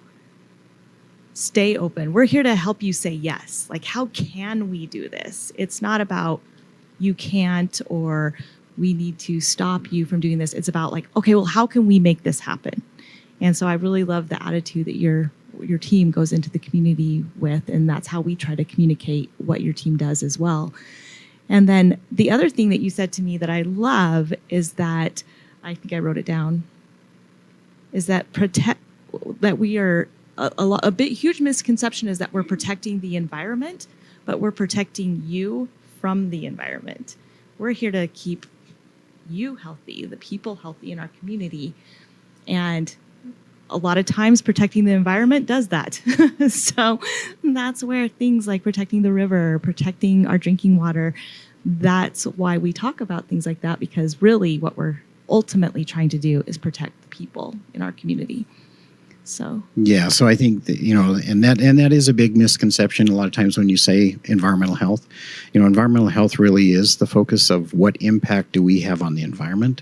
stay open. We're here to help you say yes. Like, how can we do this? It's not about you can't or we need to stop you from doing this. It's about like, okay, well, how can we make this happen? And so I really love the attitude that your team goes into the community with, and that's how we try to communicate what your team does as well. And then the other thing that you said to me that I love is that, I think I wrote it down, is that we are huge misconception is that we're protecting the environment, but we're protecting you from the environment. We're here to keep you healthy, the people healthy in our community. And a lot of times protecting the environment does that. So that's where things like protecting the river, protecting our drinking water, that's why we talk about things like that, because really what we're ultimately trying to do is protect the people in our community. So yeah, so I think that, and that is a big misconception a lot of times when you say environmental health. Environmental health really is the focus of what impact do we have on the environment.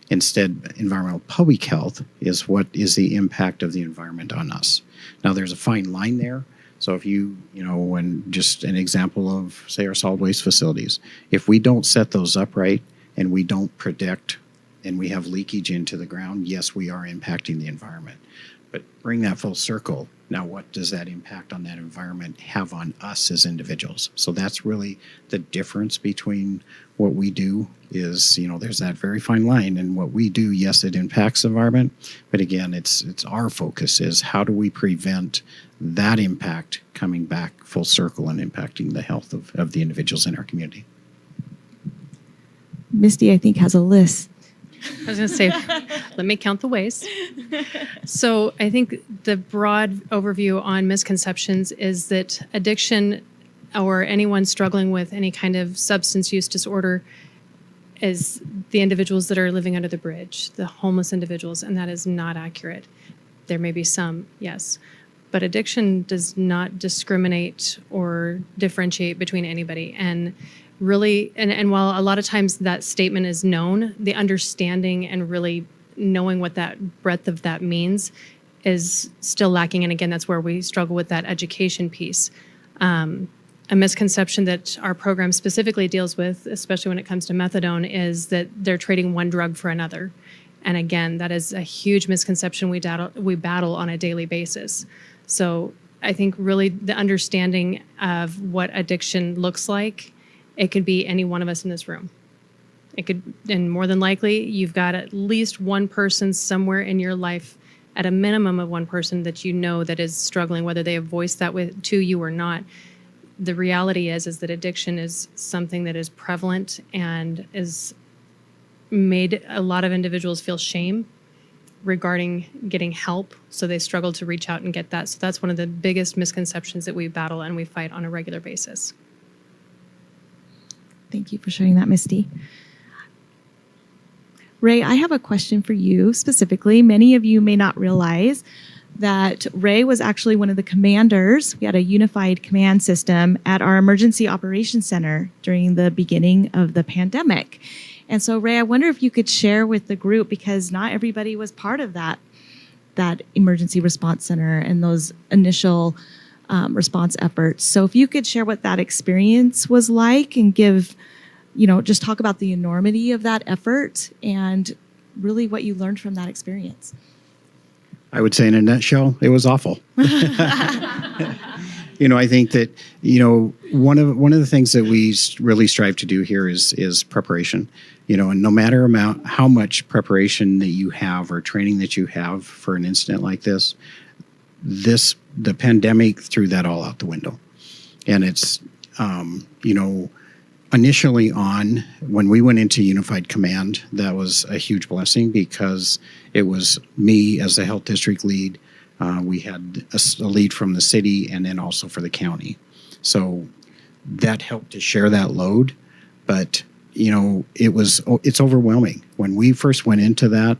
Instead, environmental public health is what is the impact of the environment on us. Now, there's a fine line there. So if when just an example of, say, our solid waste facilities, if we don't set those up right and we don't protect and we have leakage into the ground, yes, we are impacting the environment. But bring that full circle. Now, what does that impact on that environment have on us as individuals? So that's really the difference between what we do is, there's that very fine line. And what we do, yes, it impacts the environment. But again, it's our focus is how do we prevent that impact coming back full circle and impacting the health of the individuals in our community. Misty, I think, has a list. I was going to say, let me count the ways. So I think the broad overview on misconceptions is that addiction or anyone struggling with any kind of substance use disorder is the individuals that are living under the bridge, the homeless individuals, and that is not accurate. There may be some, yes, but addiction does not discriminate or differentiate between anybody. And really, and while a lot of times that statement is known, the understanding and really knowing what that breadth of that means is still lacking. And again, that's where we struggle with that education piece. A misconception that our program specifically deals with, especially when it comes to methadone, is that they're trading one drug for another. And again, that is a huge misconception we battle on a daily basis. So I think really the understanding of what addiction looks like, it could be any one of us in this room. It could, and more than likely, you've got at least one person somewhere in your life, at a minimum of one person that that is struggling, whether they have voiced that to you or not. The reality is that addiction is something that is prevalent and is made a lot of individuals feel shame regarding getting help, so they struggle to reach out and get that. So that's one of the biggest misconceptions that we battle and we fight on a regular basis. Thank you for sharing that, Misty. Ray, I have a question for you specifically. Many of you may not realize that Ray was actually one of the commanders. We had a unified command system at our Emergency Operations Center during the beginning of the pandemic. And so, Ray, I wonder if you could share with the group, because not everybody was part of that Emergency Response Center and those initial response efforts. So if you could share what that experience was like and give, just talk about the enormity of that effort and really what you learned from that experience. I would say in a nutshell, it was awful. I think that, one of the things that we really strive to do here is preparation, and no matter how much preparation that you have or training that you have for an incident like this, the pandemic threw that all out the window. And it's, initially when we went into Unified Command, that was a huge blessing because it was me as the health district lead. We had a lead from the city and then also for the county. So that helped to share that load. But, it's overwhelming. When we first went into that,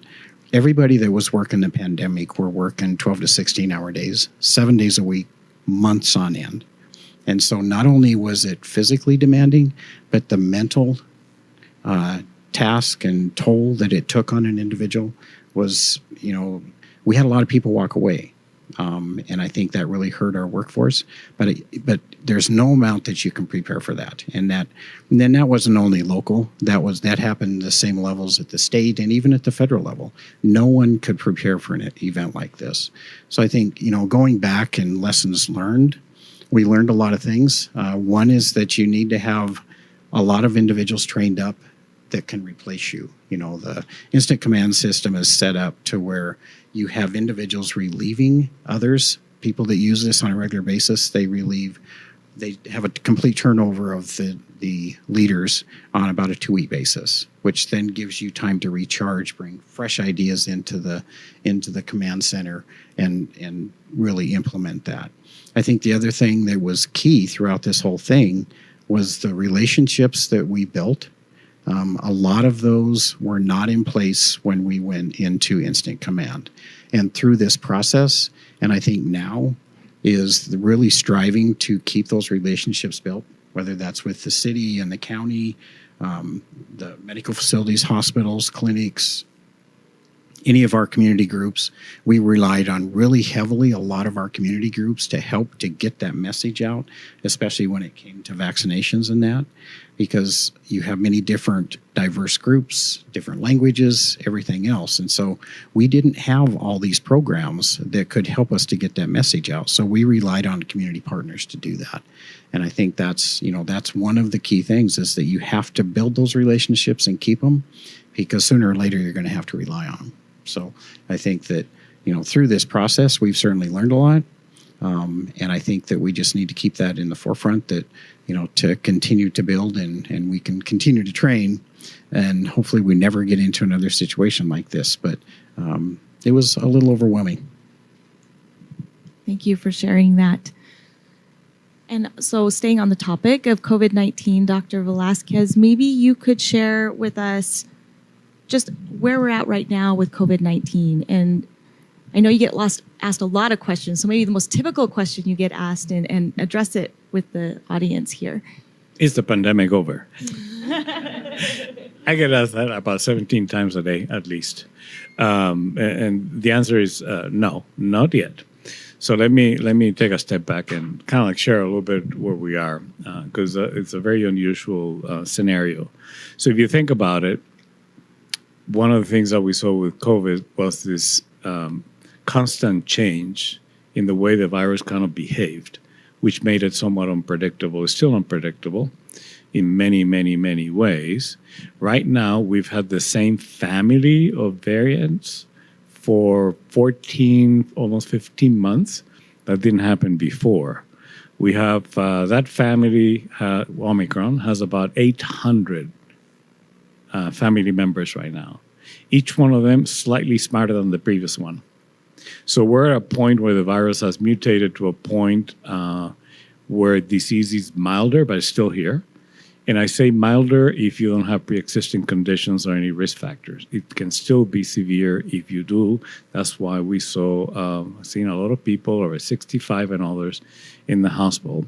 everybody that was working the pandemic were working 12 to 16-hour days, 7 days a week, months on end. And so not only was it physically demanding, but the mental task and toll that it took on an individual was, we had a lot of people walk away. And I think that really hurt our workforce. But there's no amount that you can prepare for that. And then that wasn't only local. That happened the same levels at the state and even at the federal level. No one could prepare for an event like this. So I think, going back and lessons learned, we learned a lot of things. One is that you need to have a lot of individuals trained up that can replace you. The instant command system is set up to where you have individuals relieving others, people that use this on a regular basis. They have a complete turnover of the leaders on about a 2-week basis, which then gives you time to recharge, bring fresh ideas into the command center and really implement that. I think the other thing that was key throughout this whole thing was the relationships that we built. A lot of those were not in place when we went into instant command. And through this process, and I think now, is really striving to keep those relationships built, whether that's with the city and the county, the medical facilities, hospitals, clinics, any of our community groups. We relied on really heavily a lot of our community groups to help to get that message out, especially when it came to vaccinations and that, because you have many different diverse groups, different languages, everything else. And so we didn't have all these programs that could help us to get that message out. So we relied on community partners to do that. And I think that's one of the key things is that you have to build those relationships and keep them, because sooner or later you're going to have to rely on them. So I think that, through this process, we've certainly learned a lot. And I think that we just need to keep that in the forefront, that, to continue to build and we can continue to train, and hopefully we never get into another situation like this. But it was a little overwhelming. Thank you for sharing that. And so staying on the topic of COVID-19, Dr. Velasquez, maybe you could share with us just where we're at right now with COVID-19. And I know you get asked a lot of questions, so maybe the most typical question you get asked and address it with the audience here. Is the pandemic over? I get asked that about 17 times a day at least. And the answer is no, not yet. So let me take a step back and kind of like share a little bit where we are, because it's a very unusual scenario. So if you think about it, one of the things that we saw with COVID was this constant change in the way the virus kind of behaved, which made it somewhat unpredictable. It's still unpredictable in many, many, many ways. Right now, we've had the same family of variants for 14, almost 15 months. That didn't happen before. We have that family, Omicron, has about 800 family members right now. Each one of them slightly smarter than the previous one. So we're at a point where the virus has mutated to a point where disease is milder, but it's still here. And I say milder if you don't have pre-existing conditions or any risk factors. It can still be severe if you do. That's why we seen a lot of people over 65 and others in the hospital.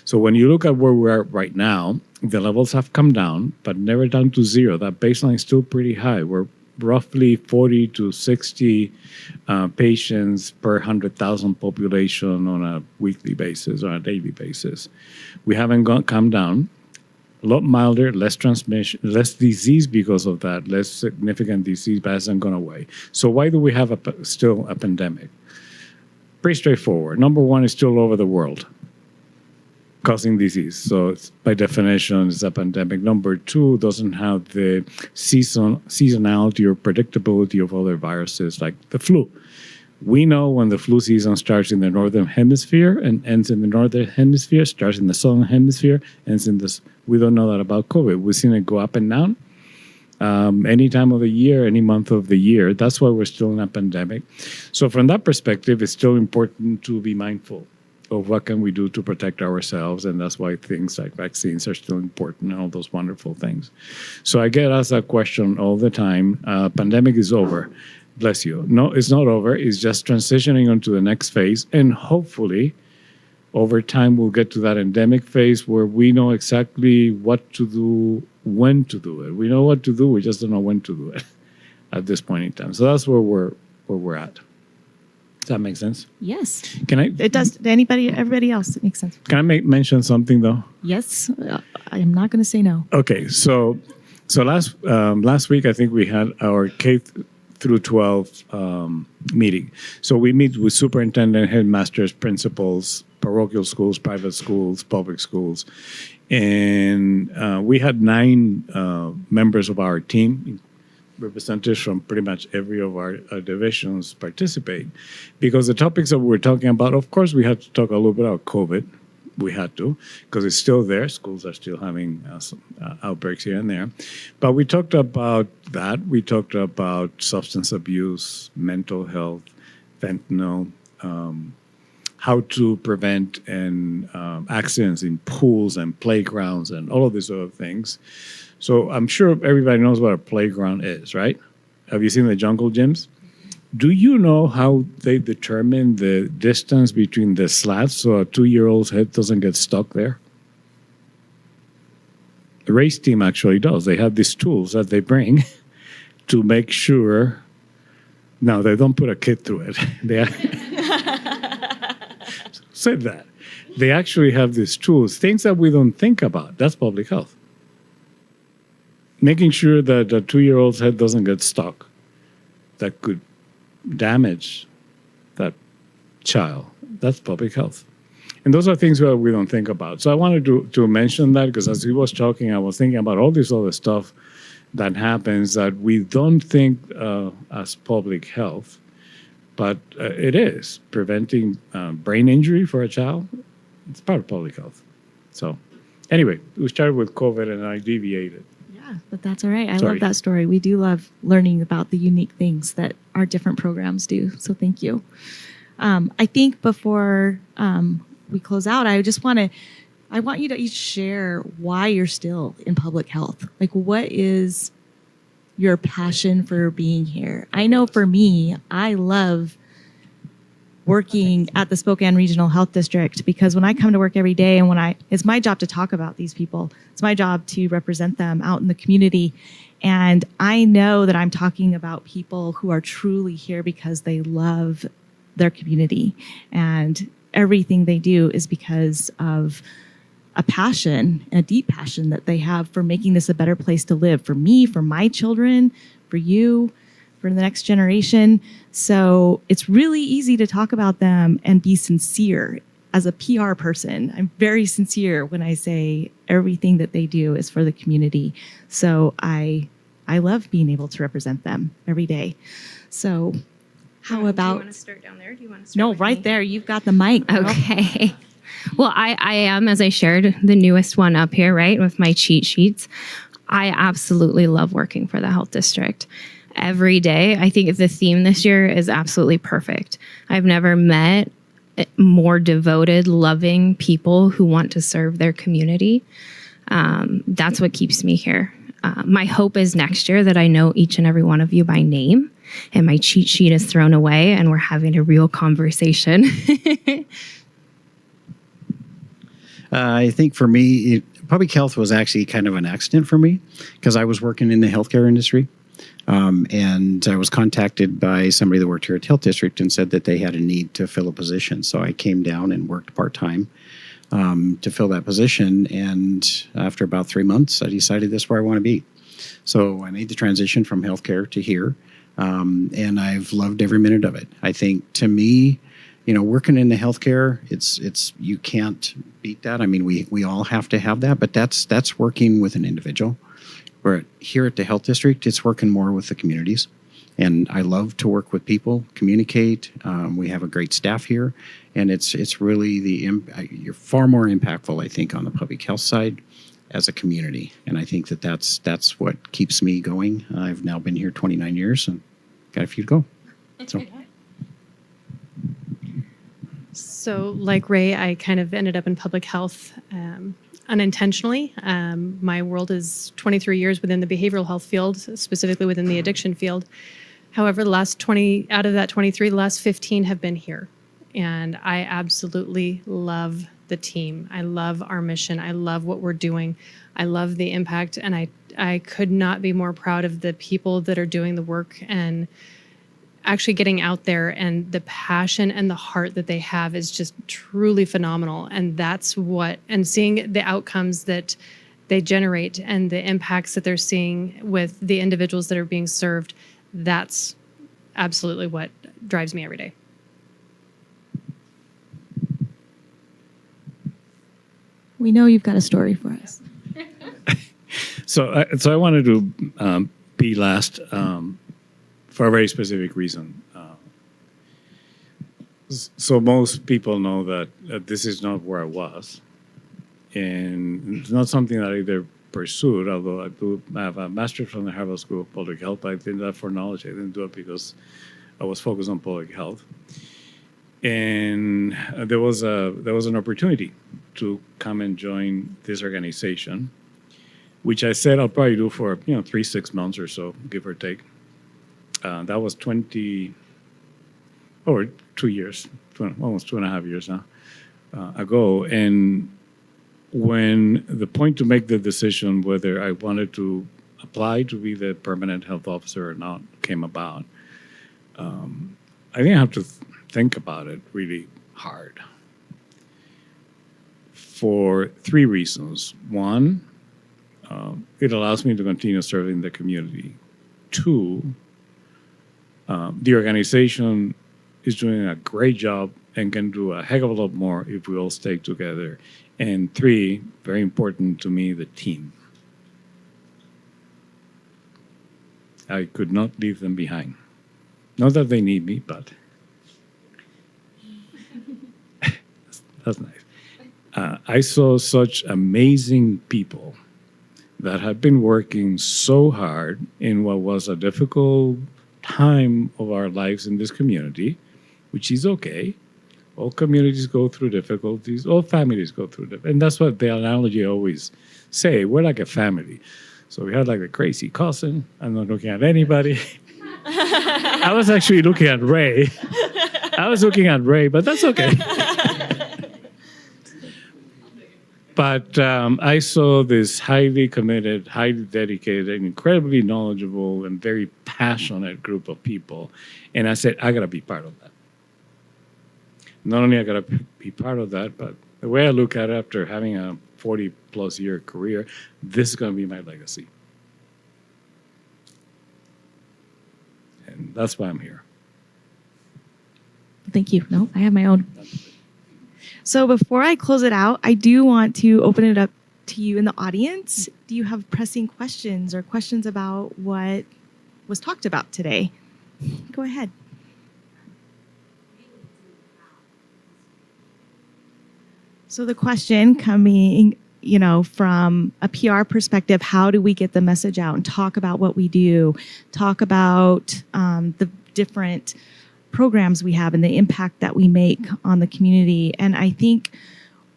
So when you look at where we are right now, the levels have come down, but never down to zero. That baseline is still pretty high. We're roughly 40 to 60 patients per 100,000 population on a weekly basis or a daily basis. We haven't come down. A lot milder, less transmission, less disease because of that, less significant disease, but hasn't gone away. So why do we have still a pandemic? Pretty straightforward. Number one, it's still all over the world, causing disease. So it's, by definition, it's a pandemic. Number two, doesn't have the seasonality or predictability of other viruses like the flu. We know when the flu season starts in the northern hemisphere and ends in the northern hemisphere, starts in the southern hemisphere, ends in this. We don't know that about COVID. We've seen it go up and down any time of the year, any month of the year. That's why we're still in a pandemic. So from that perspective, it's still important to be mindful of what can we do to protect ourselves. And that's why things like vaccines are still important and all those wonderful things. So I get asked that question all the time. Pandemic is over. Bless you. No, it's not over. It's just transitioning onto the next phase. And hopefully, over time, we'll get to that endemic phase where we know exactly what to do, when to do it. We know what to do. We just don't know when to do it at this point in time. So that's where we're at. Does that make sense? Yes, Can I? It does. To everybody else, it makes sense. Can I mention something though? yes. I am not going to say no. Okay, so last week I think we had our K through 12 meeting. So we meet with superintendent, headmasters, principals, parochial schools, private schools, public schools, and we had 9 members of our team, representatives from pretty much every of our divisions participate, because the topics that we're talking about, of course, we had to talk a little bit about COVID. We had to, because it's still there. Schools are still having some outbreaks here and there. But we talked about that. We talked about substance abuse, mental health, fentanyl, how to prevent accidents in pools and playgrounds and all of these other things. So I'm sure everybody knows what a playground is, right? Have you seen the jungle gyms? Do you know how they determine the distance between the slats so a 2-year-old's head doesn't get stuck there? The race team actually does. They have these tools that they bring to make sure. No, they don't put a kid through it. They said that. They actually have these tools, things that we don't think about. That's public health. Making sure that a 2-year-old's head doesn't get stuck. That could damage that child. That's public health. And those are things that we don't think about. So I wanted to mention that because as he was talking, I was thinking about all this other stuff that happens that we don't think as public health, but it is. Preventing brain injury for a child, it's part of public health. So anyway, we started with COVID and I deviated. Yeah, but that's all right. I Sorry. love that story. We do love learning about the unique things that our different programs do. So thank you. I think before we close out, I want you to each share why you're still in public health. Like, what is your passion for being here? I know for me, I love working at the Spokane Regional Health District because when I come to work every day and it's my job to talk about these people. It's my job to represent them out in the community. And I know that I'm talking about people who are truly here because they love their community. And everything they do is because of a passion, a deep passion that they have for making this a better place to live for me, for my children, for you, for the next generation. So it's really easy to talk about them and be sincere. As a PR person, I'm very sincere when I say everything that they do is for the community. So I love being able to represent them every day. So how about... Do you want to start down there? Do you want to start No, with right me? there. You've got the mic. Girl. Okay. Well, I am, as I shared, the newest one up here, right, with my cheat sheets. I absolutely love working for the health district. Every day, I think the theme this year is absolutely perfect. I've never met more devoted, loving people who want to serve their community. That's what keeps me here. My hope is next year that I know each and every one of you by name and my cheat sheet is thrown away and we're having a real conversation. I think for me, public health was actually kind of an accident for me because I was working in the healthcare industry. And I was contacted by somebody that worked here at Health District and said that they had a need to fill a position. So I came down and worked part-time. to fill that position. And after about 3 months, I decided this is where I want to be. So I made the transition from healthcare to here, and I've loved every minute of it. I think, to me, working in the healthcare, it's you can't beat that. I mean, we all have to have that, but that's working with an individual. Where here at the health district, it's working more with the communities, and I love to work with people, communicate. We have a great staff here, and it's really you're far more impactful, I think, on the public health side as a community, and I think that's what keeps me going. I've now been here 29 years and got a few to go. So like Ray, I kind of ended up in public health unintentionally. My world is 23 years within the behavioral health field, specifically within the addiction field. However, the last 20 out of that 23, the last 15 have been here. And I absolutely love the team. I love our mission. I love what we're doing. I love the impact. And I could not be more proud of the people that are doing the work and actually getting out there, and the passion and the heart that they have is just truly phenomenal. And and seeing the outcomes that they generate and the impacts that they're seeing with the individuals that are being served, that's absolutely what drives me every day. We know you've got a story for us. So I wanted to be last for a very specific reason. So most people know that this is not where I was, and it's not something that I either pursued, although I do have a master's from the Harvard School of Public Health. I did that for knowledge. I didn't do it because I was focused on public health. And there was an opportunity to come and join this organization, which I said I'll probably do for 3-6 months or so, give or take. That was 2 years, almost 2.5 years now ago. And when the point to make the decision whether I wanted to apply to be the permanent health officer or not came about, I didn't have to think about it really hard for 3 reasons. One, it allows me to continue serving the community. 2, the organization is doing a great job and can do a heck of a lot more if we all stay together. And 3, very important to me, the team. I could not leave them behind. Not that they need me, but that's nice. I saw such amazing people that have been working so hard in what was a difficult time of our lives in this community, which is okay. All communities go through difficulties. All families go through them. And that's what the analogy I always say. We're like a family. So we had like a crazy cousin. I'm not looking at anybody. I was actually looking at Ray. But that's okay. But I saw this highly committed, highly dedicated, incredibly knowledgeable, and very passionate group of people. And I said, I got to be part of that. Not only I got to be part of that, but the way I look at it after having a 40-plus year career, this is going to be my legacy. And that's why I'm here. Thank you. No, I have my own. So before I close it out, I do want to open it up to you in the audience. Do you have pressing questions or questions about what was talked about today? Go ahead. So the question coming, from a PR perspective, how do we get the message out and talk about what we do, talk about the different programs we have and the impact that we make on the community? And I think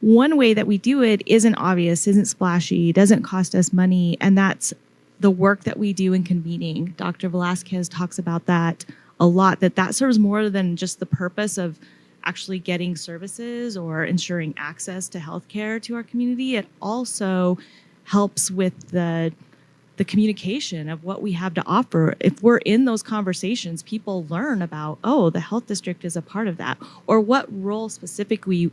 one way that we do it isn't obvious, isn't splashy, doesn't cost us money, and that's the work that we do in convening. Dr. Velasquez talks about that a lot, that serves more than just the purpose of actually getting services or ensuring access to healthcare to our community. It also helps with the the communication of what we have to offer. If we're in those conversations, people learn about, oh, the health district is a part of that, or what role specifically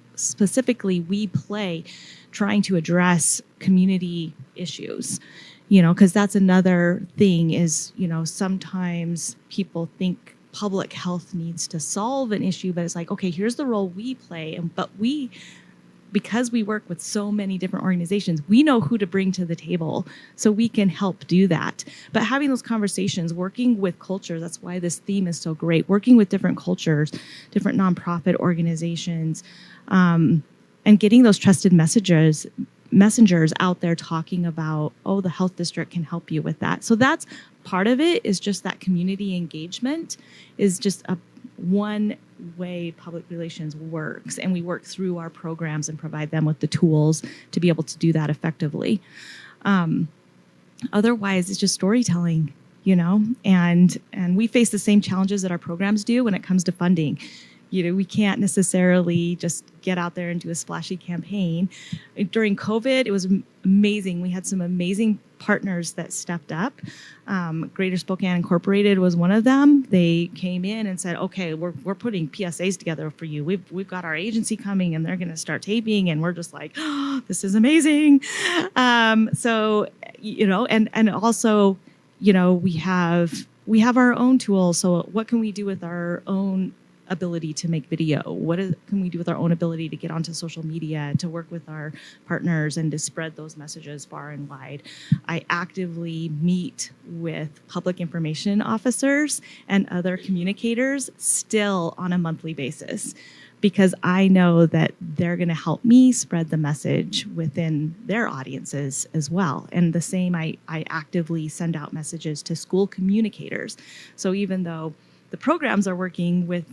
we play trying to address community issues. Because that's another thing is, sometimes people think public health needs to solve an issue, but it's like, okay, here's the role we play, because we work with so many different organizations, we know who to bring to the table so we can help do that. But having those conversations, working with cultures, that's why this theme is so great, working with different cultures, different nonprofit organizations, and getting those trusted messengers out there talking about, oh, the health district can help you with that. So that's part of it, is just that community engagement is just one way public relations works, and we work through our programs and provide them with the tools to be able to do that effectively. Otherwise, it's just storytelling, and we face the same challenges that our programs do when it comes to funding. We can't necessarily just get out there and do a splashy campaign. During COVID, it was amazing. We had some amazing partners that stepped up. Greater Spokane Incorporated was one of them. They came in and said, okay, we're putting PSAs together for you. We've got our agency coming and they're going to start taping. And we're just like, oh, this is amazing. So, and also, we have our own tools. So what can we do with our own ability to make video? Can we do with our own ability to get onto social media, to work with our partners and to spread those messages far and wide? I actively meet with public information officers and other communicators still on a monthly basis, because I know that they're going to help me spread the message within their audiences as well. And the same, I actively send out messages to school communicators. So even though the programs are working with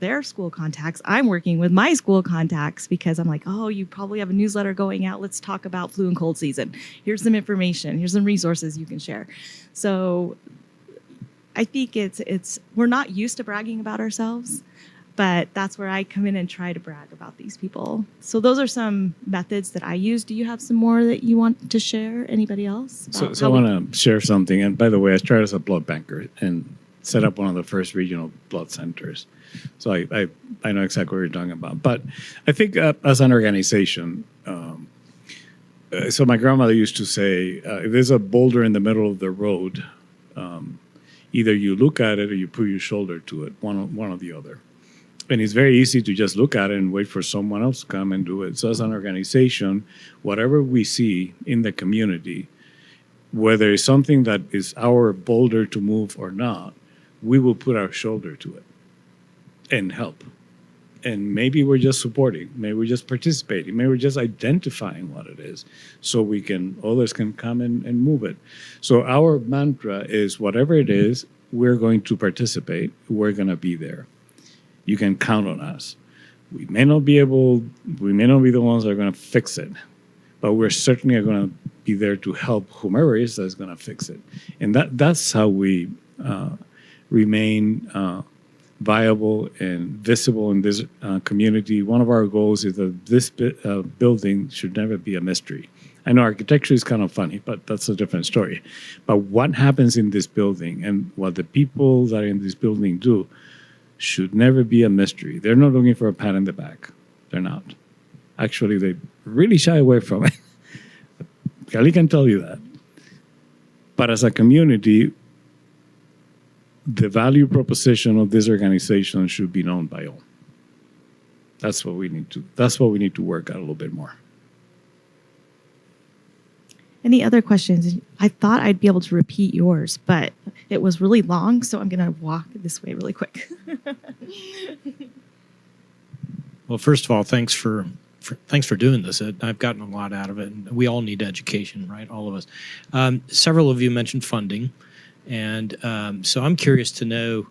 their school contacts, I'm working with my school contacts, because I'm like, oh, you probably have a newsletter going out. Let's talk about flu and cold season. Here's some information. Here's some resources you can share. So I think we're not used to bragging about ourselves, but that's where I come in and try to brag about these people. So those are some methods that I use. Do you have some more that you want to share? Anybody else? So I want to share something. And by the way, I started as a blood banker and set up one of the first regional blood centers. So I know exactly what you're talking about. But I think as an organization, so my grandmother used to say, if there's a boulder in the middle of the road, either you look at it or you put your shoulder to it, one or the other. And it's very easy to just look at it and wait for someone else to come and do it. So as an organization, whatever we see in the community, whether it's something that is our boulder to move or not, we will put our shoulder to it and help. And maybe we're just supporting, maybe we're just participating, maybe we're just identifying what it is so others can come and move it. So our mantra is, whatever it is, we're going to participate, we're going to be there. You can count on us. We may not be the ones that are going to fix it, but we're certainly going to be there to help whomever it is that's going to fix it. And that's how we remain viable and visible in this community. One of our goals is that this building should never be a mystery. I know architecture is kind of funny, but that's a different story. But what happens in this building and what the people that are in this building do should never be a mystery. They're not looking for a pat in the back. They're not. Actually, they really shy away from it. Kelly can tell you that. But as a community, the value proposition of this organization should be known by all. That's what we need to work out a little bit more. Any other questions? I thought I'd be able to repeat yours, but it was really long, so I'm going to walk this way really quick. Well, first of all, thanks for doing this. I've gotten a lot out of it. And we all need education, right? All of us. Several of you mentioned funding. And so I'm curious to know,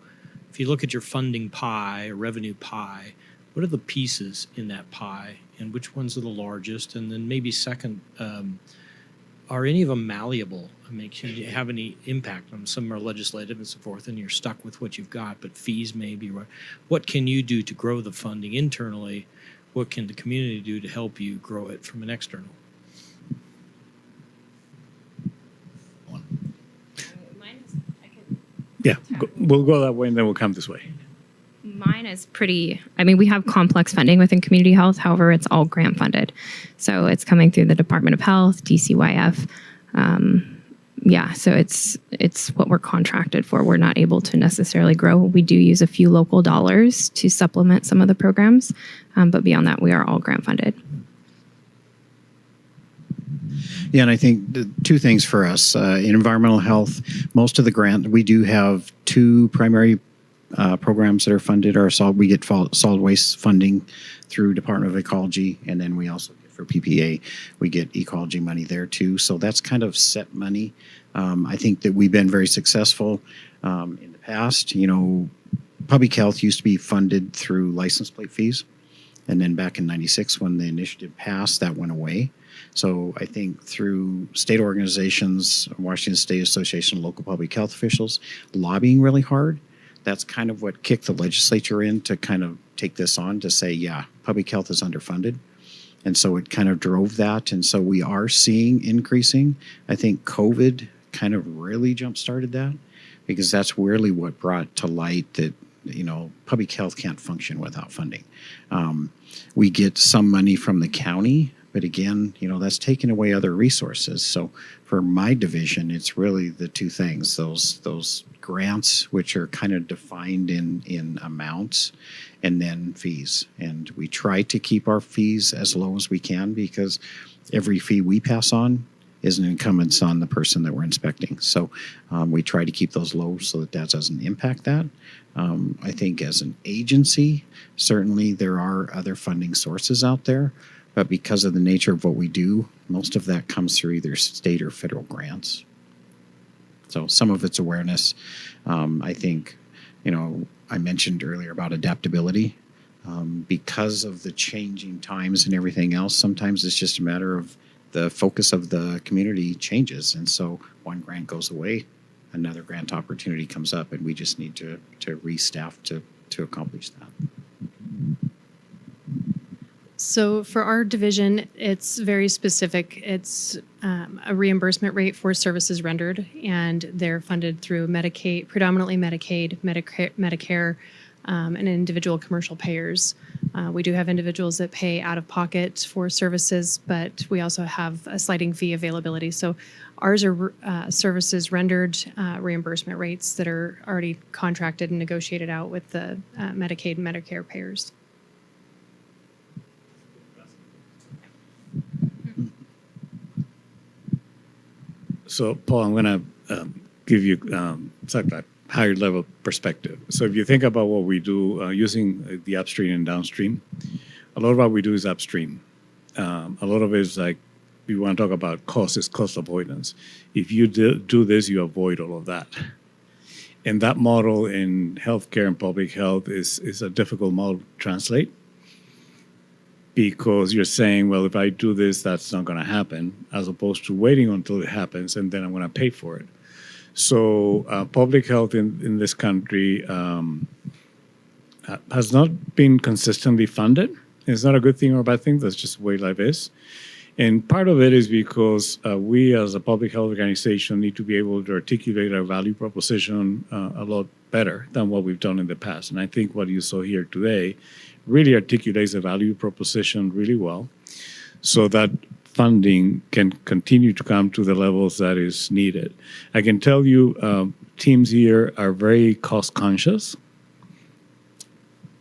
if you look at your funding pie, or revenue pie, what are the pieces in that pie and which ones are the largest? And then maybe second, are any of them malleable? I mean, can you have any impact on them? Some are legislative and so forth, and you're stuck with what you've got, but fees maybe. What can you do to grow the funding internally? What can the community do to help you grow it from an external? Yeah, we'll go that way and then we'll come this way. Mine is pretty, I mean, we have complex funding within community health. However, it's all grant funded. So it's coming through the Department of Health, DCYF. Yeah, so it's what we're contracted for. We're not able to necessarily grow. We do use a few local dollars to supplement some of the programs. But beyond that, we are all grant funded. Yeah, and I think the two things for us in environmental health, most of the grant, we do have two primary programs that are funded. We get solid waste funding through Department of Ecology, and then we also get for PPA, we get ecology money there too. So that's kind of set money. I think that we've been very successful in the past. You know, public health used to be funded through license plate fees, and then back in '96 when the initiative passed, that went away. So I think through state organizations, Washington State Association of Local Public Health Officials, lobbying really hard, that's kind of what kicked the legislature in to kind of take this on to say, yeah, public health is underfunded. And so it kind of drove that. And so we are seeing increasing. I think COVID kind of really jump-started that, because that's really what brought to light that, you know, public health can't function without funding. We get some money from the county, but again, you know, that's taking away other resources. So for my division, it's really the two things, those grants, which are kind of defined in amounts, and then fees. And we try to keep our fees as low as we can, because every fee we pass on is an incumbence on the person that we're inspecting. So we try to keep those low so that doesn't impact that. I think as an agency, certainly there are other funding sources out there, but because of the nature of what we do, most of that comes through either state or federal grants. So some of it's awareness. I think, you know, I mentioned earlier about adaptability. Because of the changing times and everything else, sometimes it's just a matter of the focus of the community changes. And so one grant goes away, another grant opportunity comes up, and we just need to restaff to accomplish that. So for our division, it's very specific. It's a reimbursement rate for services rendered, and they're funded through Medicaid, predominantly Medicaid, Medicare, and individual commercial payers. We do have individuals that pay out of pocket for services, but we also have a sliding fee availability. So ours are services rendered reimbursement rates that are already contracted and negotiated out with the Medicaid and Medicare payers. So, Paul, I'm going to give you sort of a higher level perspective. So if you think about what we do using the upstream and downstream, a lot of what we do is upstream. A lot of it is like, we want to talk about cost, is cost avoidance. If you do this, you avoid all of that. And that model in healthcare and public health is a difficult model to translate, because you're saying, well, if I do this, that's not going to happen, as opposed to waiting until it happens and then I'm going to pay for it. So public health in this country has not been consistently funded. It's not a good thing or a bad thing. That's just the way life is. And part of it is because we as a public health organization need to be able to articulate our value proposition a lot better than what we've done in the past. And I think what you saw here today really articulates the value proposition really well, so that funding can continue to come to the levels that is needed. I can tell you teams here are very cost conscious,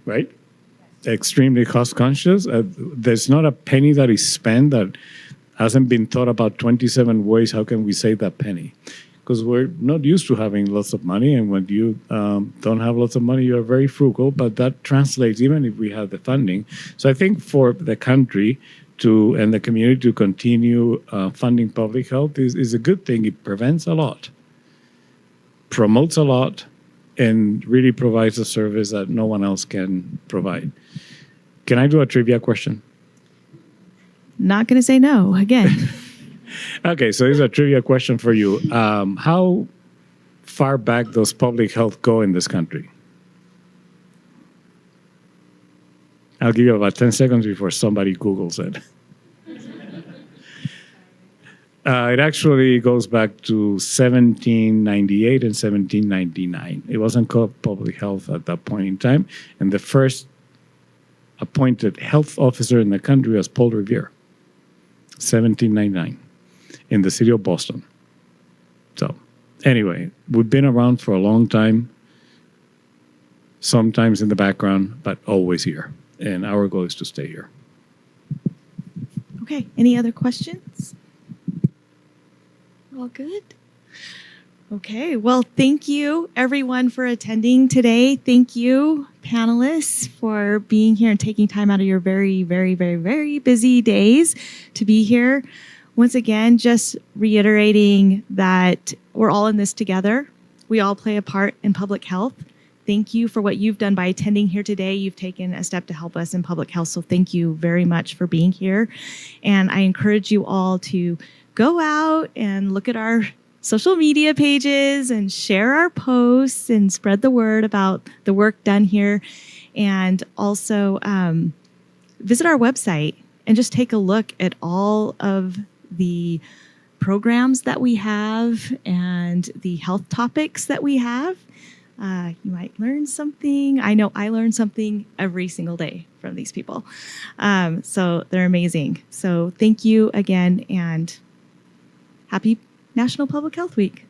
right? Extremely cost conscious. There's not a penny that is spent that hasn't been thought about 27 ways. How can we save that penny? Because we're not used to having lots of money, and when you don't have lots of money, you are very frugal, but that translates even if we have the funding. So I think for the country and the community to continue funding public health is a good thing. It prevents a lot, promotes a lot, and really provides a service that no one else can provide. Can I do a trivia question? Not going to say no again. Okay, so here's a trivia question for you. How far back does public health go in this country? I'll give you about 10 seconds before somebody Googles it. It actually goes back to 1798 and 1799. It wasn't called public health at that point in time. And the first appointed health officer in the country was Paul Revere, 1799, in the city of Boston. So anyway, we've been around for a long time, sometimes in the background, but always here. And our goal is to stay here. Okay, any other questions? All good? Okay, well, thank you everyone for attending today. Thank you, panelists, for being here and taking time out of your very, very, very, very busy days to be here. Once again, just reiterating that we're all in this together. We all play a part in public health. Thank you for what you've done by attending here today. You've taken a step to help us in public health, so thank you very much for being here. And I encourage you all to go out and look at our social media pages and share our posts and spread the word about the work done here. And also visit our website and just take a look at all of the programs that we have and the health topics that we have. You might learn something. I know I learn something every single day from these people. So they're amazing. So thank you again, and happy National Public Health Week.